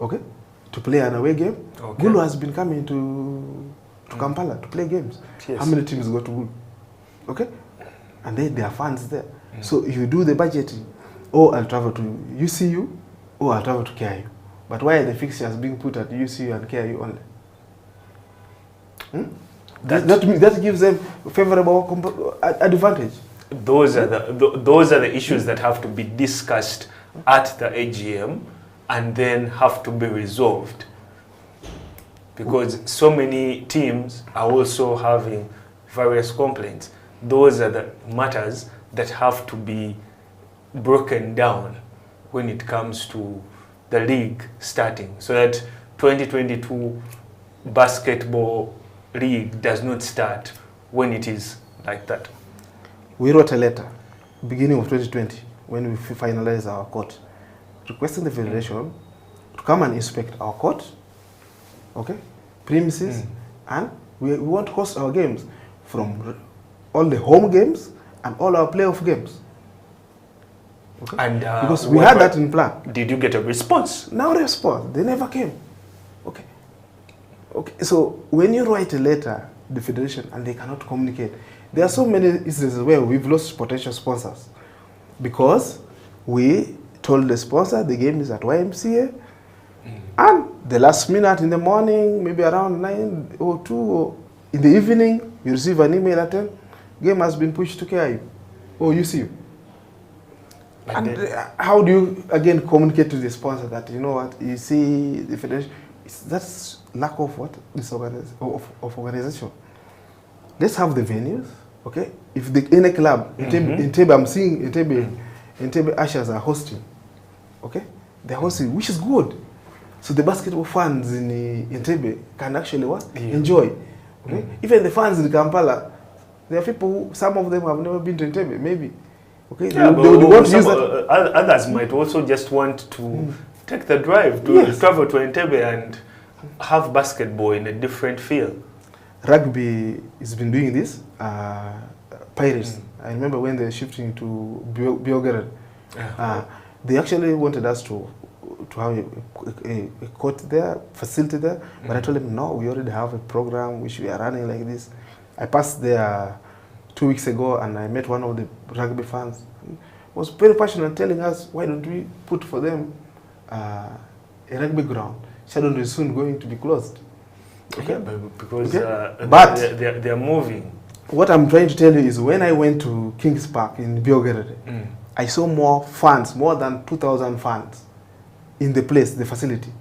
E: okay, to play an away game. Okay. Gulu has been coming to Kampala to play games. Yes. How many teams go to Gulu? Okay, and then there are funds there. So you do the budgeting. Or I'll travel to UCU, or I'll travel to KIU. But why are the fixtures being put at UCU and KIU only? That gives them favorable advantage.
D: Those are the issues that have to be discussed at the AGM and then have to be resolved. Because so many teams are also having various complaints. Those are the matters that have to be broken down when it comes to the league starting, so that 2022 basketball league does not start when it is like that.
E: We wrote a letter beginning of 2020 when we finalized our court, requesting the federation to come and inspect our court, okay, premises, and we want to host our games from all the home games and all our playoff games. Okay.
D: And
E: because we had that in plan.
D: Did you get a response?
E: No response. They never came. Okay. Okay. So when you write a letter, the federation, and they cannot communicate, there are so many instances where we've lost potential sponsors because we told the sponsor the game is at YMCA, and the last minute in the morning, maybe around 9 or 2 or in the evening, you receive an email at 10, game has been pushed to KIU or UCU. And how do you again communicate to the sponsor that, you know what, you see the federation, that's lack of what? Of organization. Let's have the venues, okay? If in a club, in Tebe, I'm seeing in Tebe Ushers are hosting, okay? They're hosting, which is good. So the basketball fans in Tebe can actually what? Enjoy. Okay? Even the fans in Kampala, there are people who, some of them have never been to Tebe, maybe. Okay,
D: yeah, they would want to use that. Others might also just want to take the drive to travel to Entebbe and have basketball in a different field.
E: Rugby has been doing this. Pirates. I remember when they're shifting to Biogeret. They actually wanted us to have a court there, facility there, but I told them, no, we already have a program which we are running like this. I passed there 2 weeks ago, and I met one of the rugby fans. He was very passionate, telling us, why don't we put for them a rugby ground? Shadon is soon going to be closed.
D: Okay, because but they're moving.
E: What I'm trying to tell you is, when I went to Kings Park in Biogeret, I saw more fans, more than 2,000 fans in the place, the facility.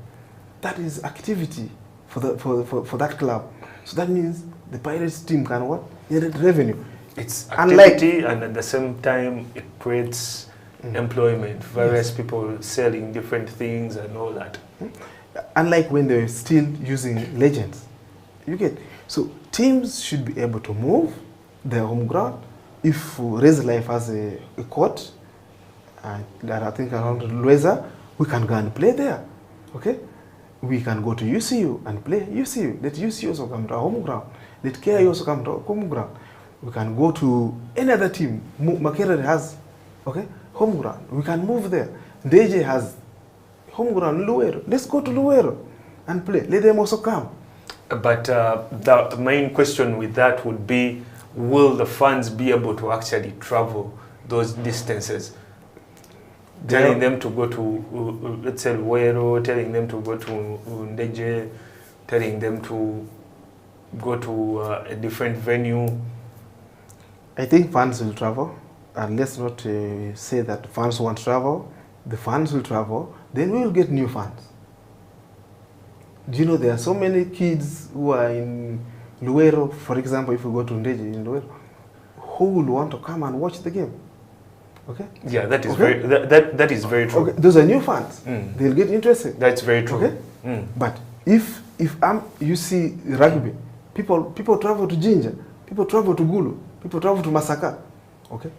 E: That is activity for that club. So that means the Pirates team can what? Generate revenue.
D: It's activity, and at the same time it creates employment, various people selling different things and all that.
E: Unlike when they're still using legends. You get? So teams should be able to move their home ground. If Raise Life has a court, that I think around Lueza, we can go and play there. Okay? We can go to UCU and play UCU. Let UCU also come to our home ground. Let KIU also come to our home ground. We can go to any other team. Makerere has, okay, home ground. We can move there. DJ has home ground, Luero. Let's go to Luero and play. Let them also come.
D: But the main question with that would be, will the fans be able to actually travel those distances? Telling them to go to, let's say, Owora, telling them to go to Ndeje, telling them to go to a different venue.
E: I think fans will travel, and let's not say that fans won't travel. The fans will travel, then we will get new fans. Do you know there are so many kids who are in Owora, for example, if we go to Ndeje in Owora, who will want to come and watch the game? Okay.
D: Yeah, that is
E: okay.
D: that is very true.
E: Okay. Those are new fans. They'll get interested.
D: That's very true.
E: Okay. But if you see rugby, people travel to Jinja, people travel to Gulu, people travel to Masaka. Okay.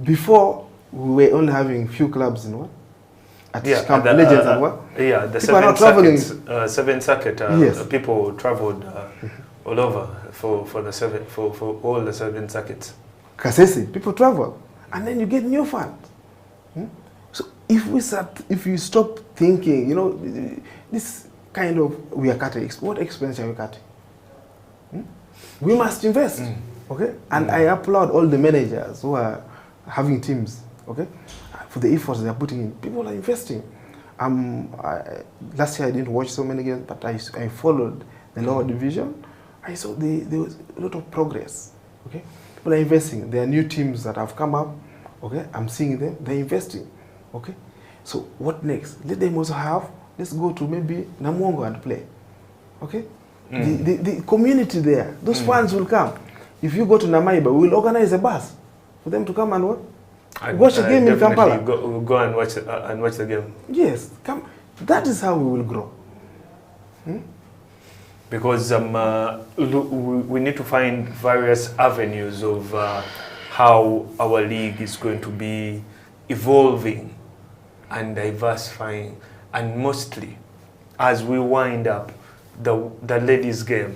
E: Before we were only having few clubs in what? At Camp Legends and what?
D: Yeah, the seven circuit.
E: Yes.
D: People traveled all over for all the 7 circuits.
E: Kasese, people travel. And then you get new fans. So if you stop thinking, you know, this kind of, we are cutting, what expense are we cutting? We must invest, okay? And I applaud all the managers who are having teams, okay? For the efforts they are putting in. People are investing. Last year I didn't watch so many games, but I followed the lower division. I saw there was a lot of progress, okay? People are investing. There are new teams that have come up. Okay, I'm seeing them. They're investing. Okay, so what next? Let them also have. Let's go to maybe Namongo and play. Okay, the community there. Those fans will come. If you go to Namaiba, we will organize a bus for them to come and what? Watch a game in Kampala.
D: Go and watch the game.
E: Yes, come. That is how we will grow.
D: Because we need to find various avenues of how our league is going to be evolving and diversifying, and mostly as we wind up the ladies game,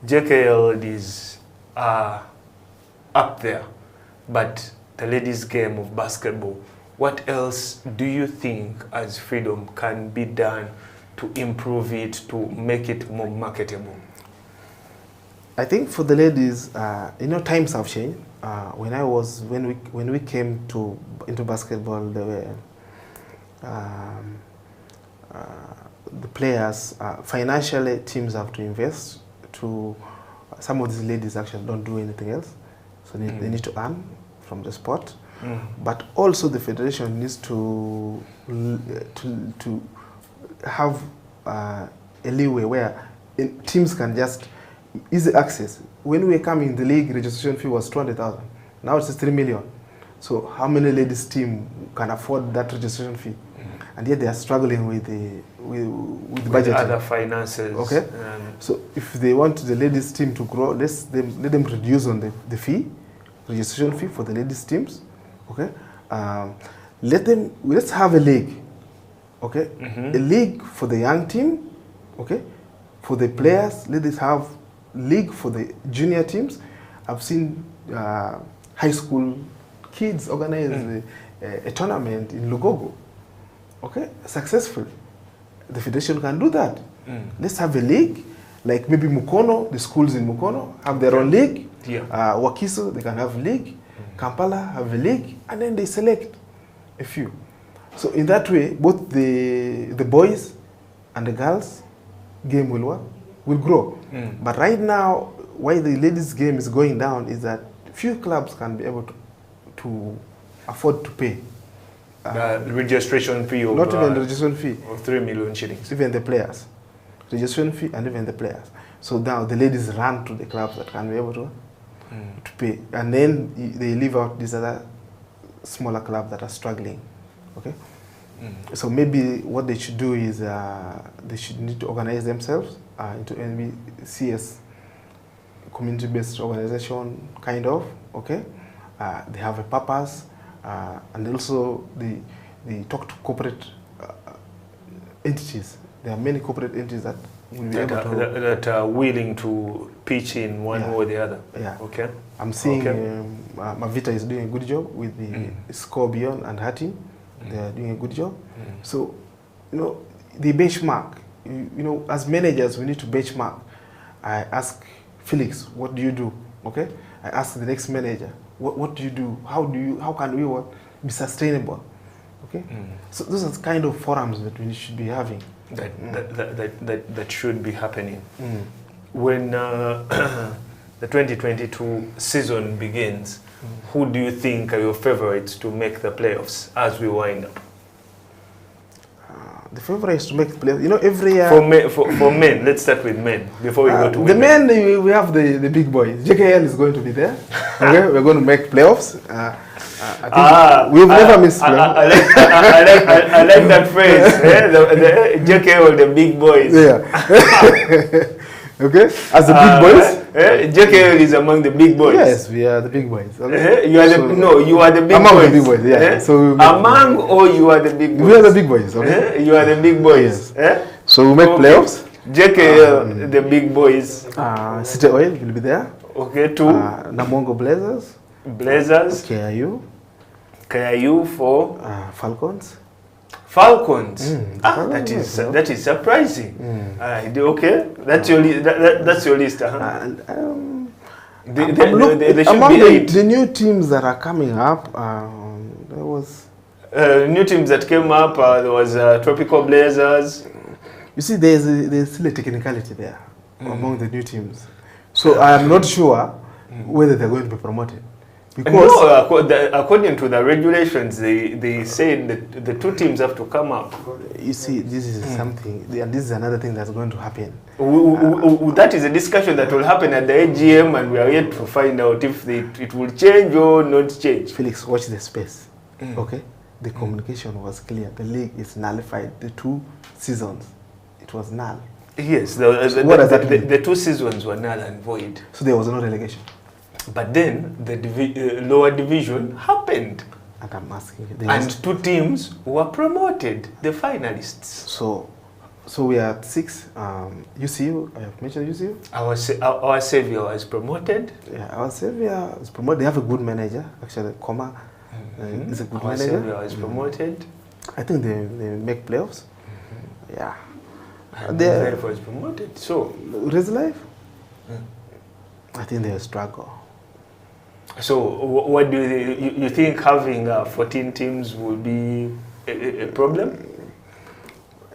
D: JKL is up there, but the ladies game of basketball, what else do you think as Freedom can be done to improve it, to make it more marketable?
E: I think for the ladies, you know, times have changed. When we came into basketball, there were the players financially, teams have to invest. Some of these ladies actually don't do anything else, so they need to earn from the sport. But also the federation needs to have a leeway where teams can just easy access. When we were coming, the league registration fee was 200,000. Now it's 3 million. So how many ladies team can afford that registration fee? And yet they are struggling with the budget.
D: Other finances.
E: Okay. So if they want the ladies team to grow, let them reduce on the fee, registration fee for the ladies teams. Okay. Let's have a league. Okay. A league for the young team. Okay. For the players, let us have league for the junior teams. I've seen high school kids organize a tournament in Lugogo. Okay, successfully. The federation can do that. Let's have a league, like maybe Mukono, the schools in Mukono have their own league.
D: Yeah.
E: Wakiso, they can have a league. Kampala have a league, and then they select a few. So in that way, both the boys and the girls game will grow. But right now, why the ladies game is going down is that few clubs can be able to afford to pay.
D: The registration fee of...
E: Not even the registration fee.
D: Of 3 million shillings.
E: Even the players. Registration fee and even the players. So now the ladies run to the clubs that can be able to pay. And then they leave out these other smaller clubs that are struggling. Okay? So maybe what they should do is they should need to organize themselves into NBCS, community-based organization, kind of, okay? They have a purpose, and also they talk to corporate entities. There are many corporate entities that will be able to...
D: That are willing to pitch in one way or the other.
E: Yeah.
D: Okay.
E: I'm seeing Mavita is doing a good job with the Score Beyond and her team. They are doing a good job. So, you know, the benchmark, you know, as managers, we need to benchmark. I ask Felix, what do you do? Okay, I ask the next manager, what do you do? How can we be sustainable? Okay, so those are the kind of forums that we should be having.
D: That should be happening. When the 2022 season begins, who do you think are your favorites to make the playoffs as we wind up?
E: The favorites to make the playoffs, you know, every year.
D: For men, let's start with men before we go to
E: the
D: women.
E: men. We have the big boys. JKL is going to be there. Okay, we're going to make playoffs. I think we've never missed playoffs.
D: I like that phrase. The JKL, the big boys.
E: Yeah. Okay, as the big boys.
D: JKL is among the big boys.
E: Yes, we are the big boys. Okay?
D: You are you are the big
E: among
D: boys.
E: the big boys. Yeah. So
D: among or you are the big boys.
E: We are the big boys. Okay.
D: You are the big boys.
E: Yes. So we make playoffs.
D: JKL, the big boys.
E: City Oil will be there.
D: Okay, two.
E: Namongo Blazers.
D: Blazers. KIU for
E: Falcons.
D: Falcons. That is surprising. Okay, that's your that's your list. They should
E: among
D: be 8.
E: The new teams that are coming up, there was
D: new teams that came up. There was Tropical Blazers.
E: You see, there's still a technicality there among the new teams. So I am not sure whether they're going to be promoted. Because
D: according to the regulations, they say that the 2 teams have to come up.
E: You see, this is something, and this is another thing that's going to happen.
D: That is a discussion that will happen at the AGM, and we are yet to find out if it will change or not change.
E: Felix, watch the space. Okay? The communication was clear. The league is nullified. The 2 seasons, it was null.
D: Yes,
E: what does that mean?
D: The 2 seasons were null and void.
E: So there was no relegation.
D: But then the lower division happened.
E: And I'm asking you.
D: And 2 teams were promoted, the finalists.
E: So we are at 6. UCU, I have mentioned UCU.
D: Our Savior was promoted.
E: Yeah, our Savior is promoted. They have a good manager, actually. Coma is a good manager.
D: Our Savior was promoted.
E: I think they make playoffs. Yeah.
D: And Life was promoted. So,
E: Res Life? I think they'll struggle.
D: So, what do you think having 14 teams will be a problem?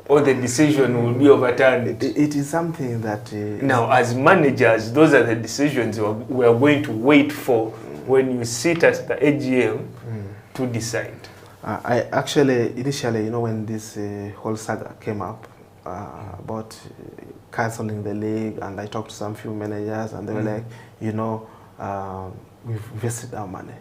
D: Or the decision will be overturned?
E: It is something that...
D: now, as managers, those are the decisions we are going to wait for when you sit at the AGM to decide.
E: I actually, initially, you know, when this whole saga came up about cancelling the league, and I talked to some few managers, and they were like, you know, we've invested our money,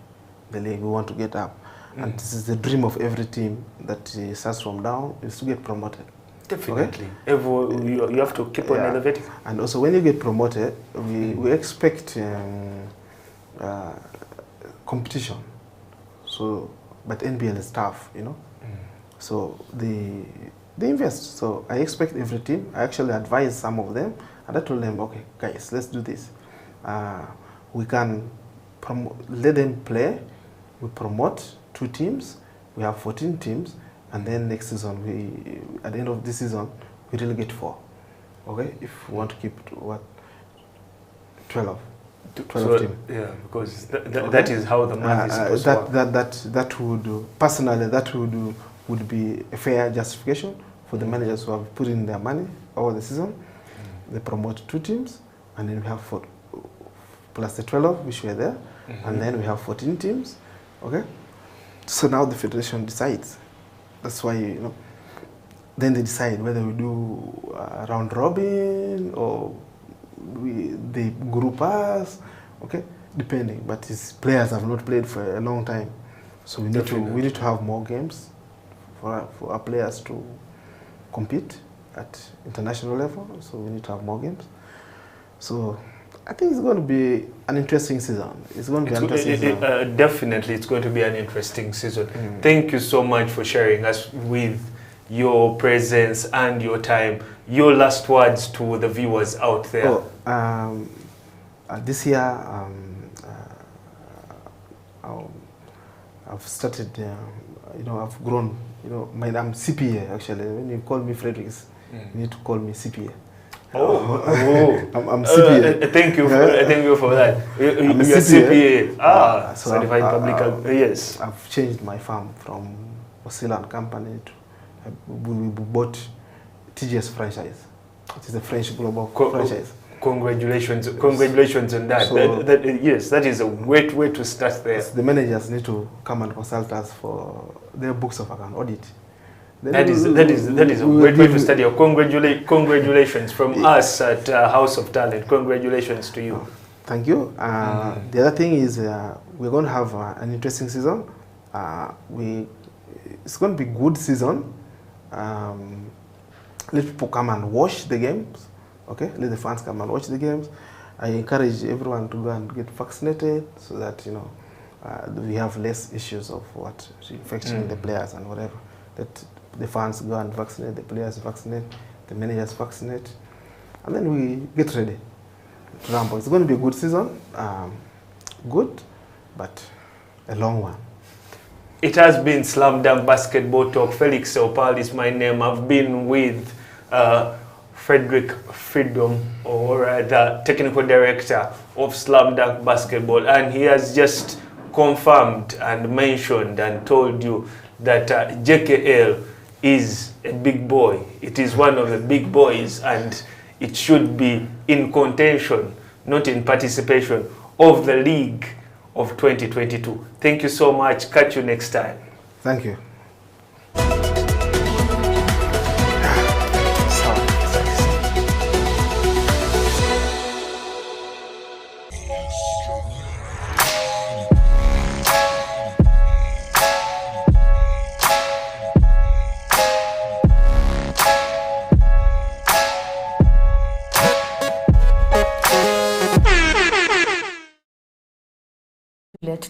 E: the league, we want to get up. And this is the dream of every team that starts from down, is to get promoted.
D: Definitely. Okay? You have to keep on elevating.
E: And also when you get promoted, we expect competition. So, but NBL is tough, you know. So they invest. So I expect every team. I actually advise some of them, and I told them, okay, guys, let's do this. We can let them play. We promote 2 teams. We have 14 teams, and then next season, at the end of this season, we relegate 4. Okay, if we want to keep 12 teams.
D: Yeah, because that is how the math is supposed to work.
E: That would personally would be a fair justification for the managers who have put in their money over the season. They promote 2 teams, and then we have 4 plus the 12 which were there, and then we have 14 teams. Okay, so now the federation decides. That's why, you know, then they decide whether we do round robin or they group us. Okay, depending. But these players have not played for a long time, so we need to have more games for our players to compete at international level. So we need to have more games. So I think it's going to be an interesting season. It's going to be an interesting season.
D: Definitely, it's going to be an interesting season. Thank you so much for sharing us with your presence and your time. Your last words to the viewers out there.
E: This year, I've started, you know, I've grown. You know, I'm CPA actually. When you call me Fredricks, you need to call me CPA. I'm CPA.
D: Thank you for that. You're CPA. Certified public. Yes.
E: I've changed my firm from Oscilla and Company to we bought TGS franchise. It is a French global franchise.
D: Congratulations on that.
E: So,
D: yes, that is a great way to start there.
E: The managers need to come and consult us for their books of account audit.
D: That is a great way to study. Congratulations from us at House of Talent. Congratulations to you.
E: Thank you. The other thing is we're going to have an interesting season. It's going to be good season. Let people come and watch the games. Okay, let the fans come and watch the games. I encourage everyone to go and get vaccinated so that we have less issues of infecting the players and whatever. That the fans go and vaccinate, the players vaccinate, the managers vaccinate, and then we get ready to rumble. It's going to be a good season, good, but a long one.
D: It has been Slam Dunk Basketball Talk. Felix Opal is my name. I've been with Fredricks, or the technical director of Slam Dunk Basketball, and he has just confirmed and mentioned and told you that JKL is a big boy. It is one of the big boys, and it should be in contention, not in participation, of the league of 2022. Thank you so much. Catch you next time.
E: Thank you.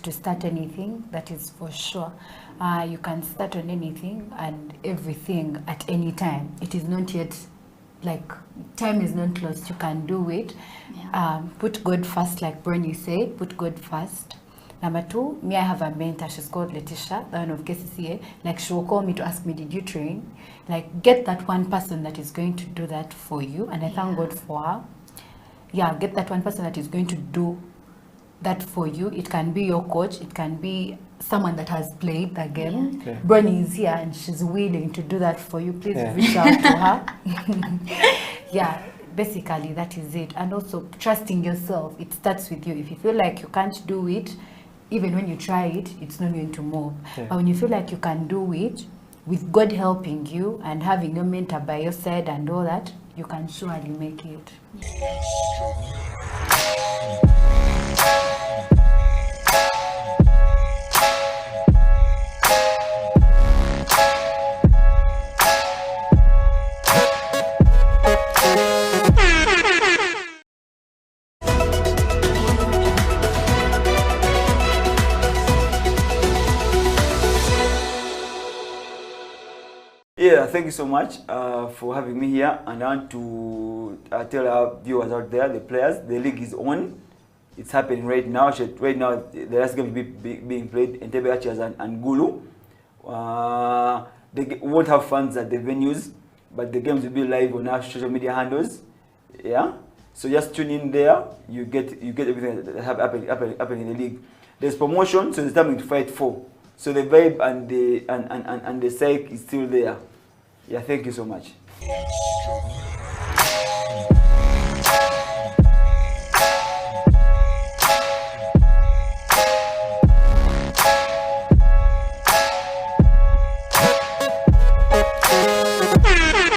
C: To start anything, that is for sure. You can start on anything and everything at any time. It is not yet, like, time is not lost. You can do it. Yeah. Put God first, like Bernie said, put God first. Number two, I have a mentor. She's called Letitia, the one of KCCA. Like, she will call me to ask me, did you train? Like, get that one person that is going to do that for you. And I thank God for her. Yeah, get that one person that is going to do that for you. It can be your coach, it can be someone that has played the game. Okay. Bernie is here and she's willing to do that for you. Please reach out to her. Yeah, basically that is it. And also trusting yourself. It starts with you. If you feel like you can't do it, even when you try it, it's not going to move. Yeah. But when you feel like you can do it, with God helping you and having your mentor by your side and all that, you can surely make it.
F: Yeah, thank you so much for having me here. And I want to tell our viewers out there, the players, the league is on. It's happening right now. Right now, the last game is being played in Entebbe Archers and Gulu. They won't have fans at the venues, but the games will be live on our social media handles. Yeah, so just tune in there. You get everything that happen in the league. There's promotion, so there's something to fight for. So the vibe and the psyche is still there. Yeah, thank you so much.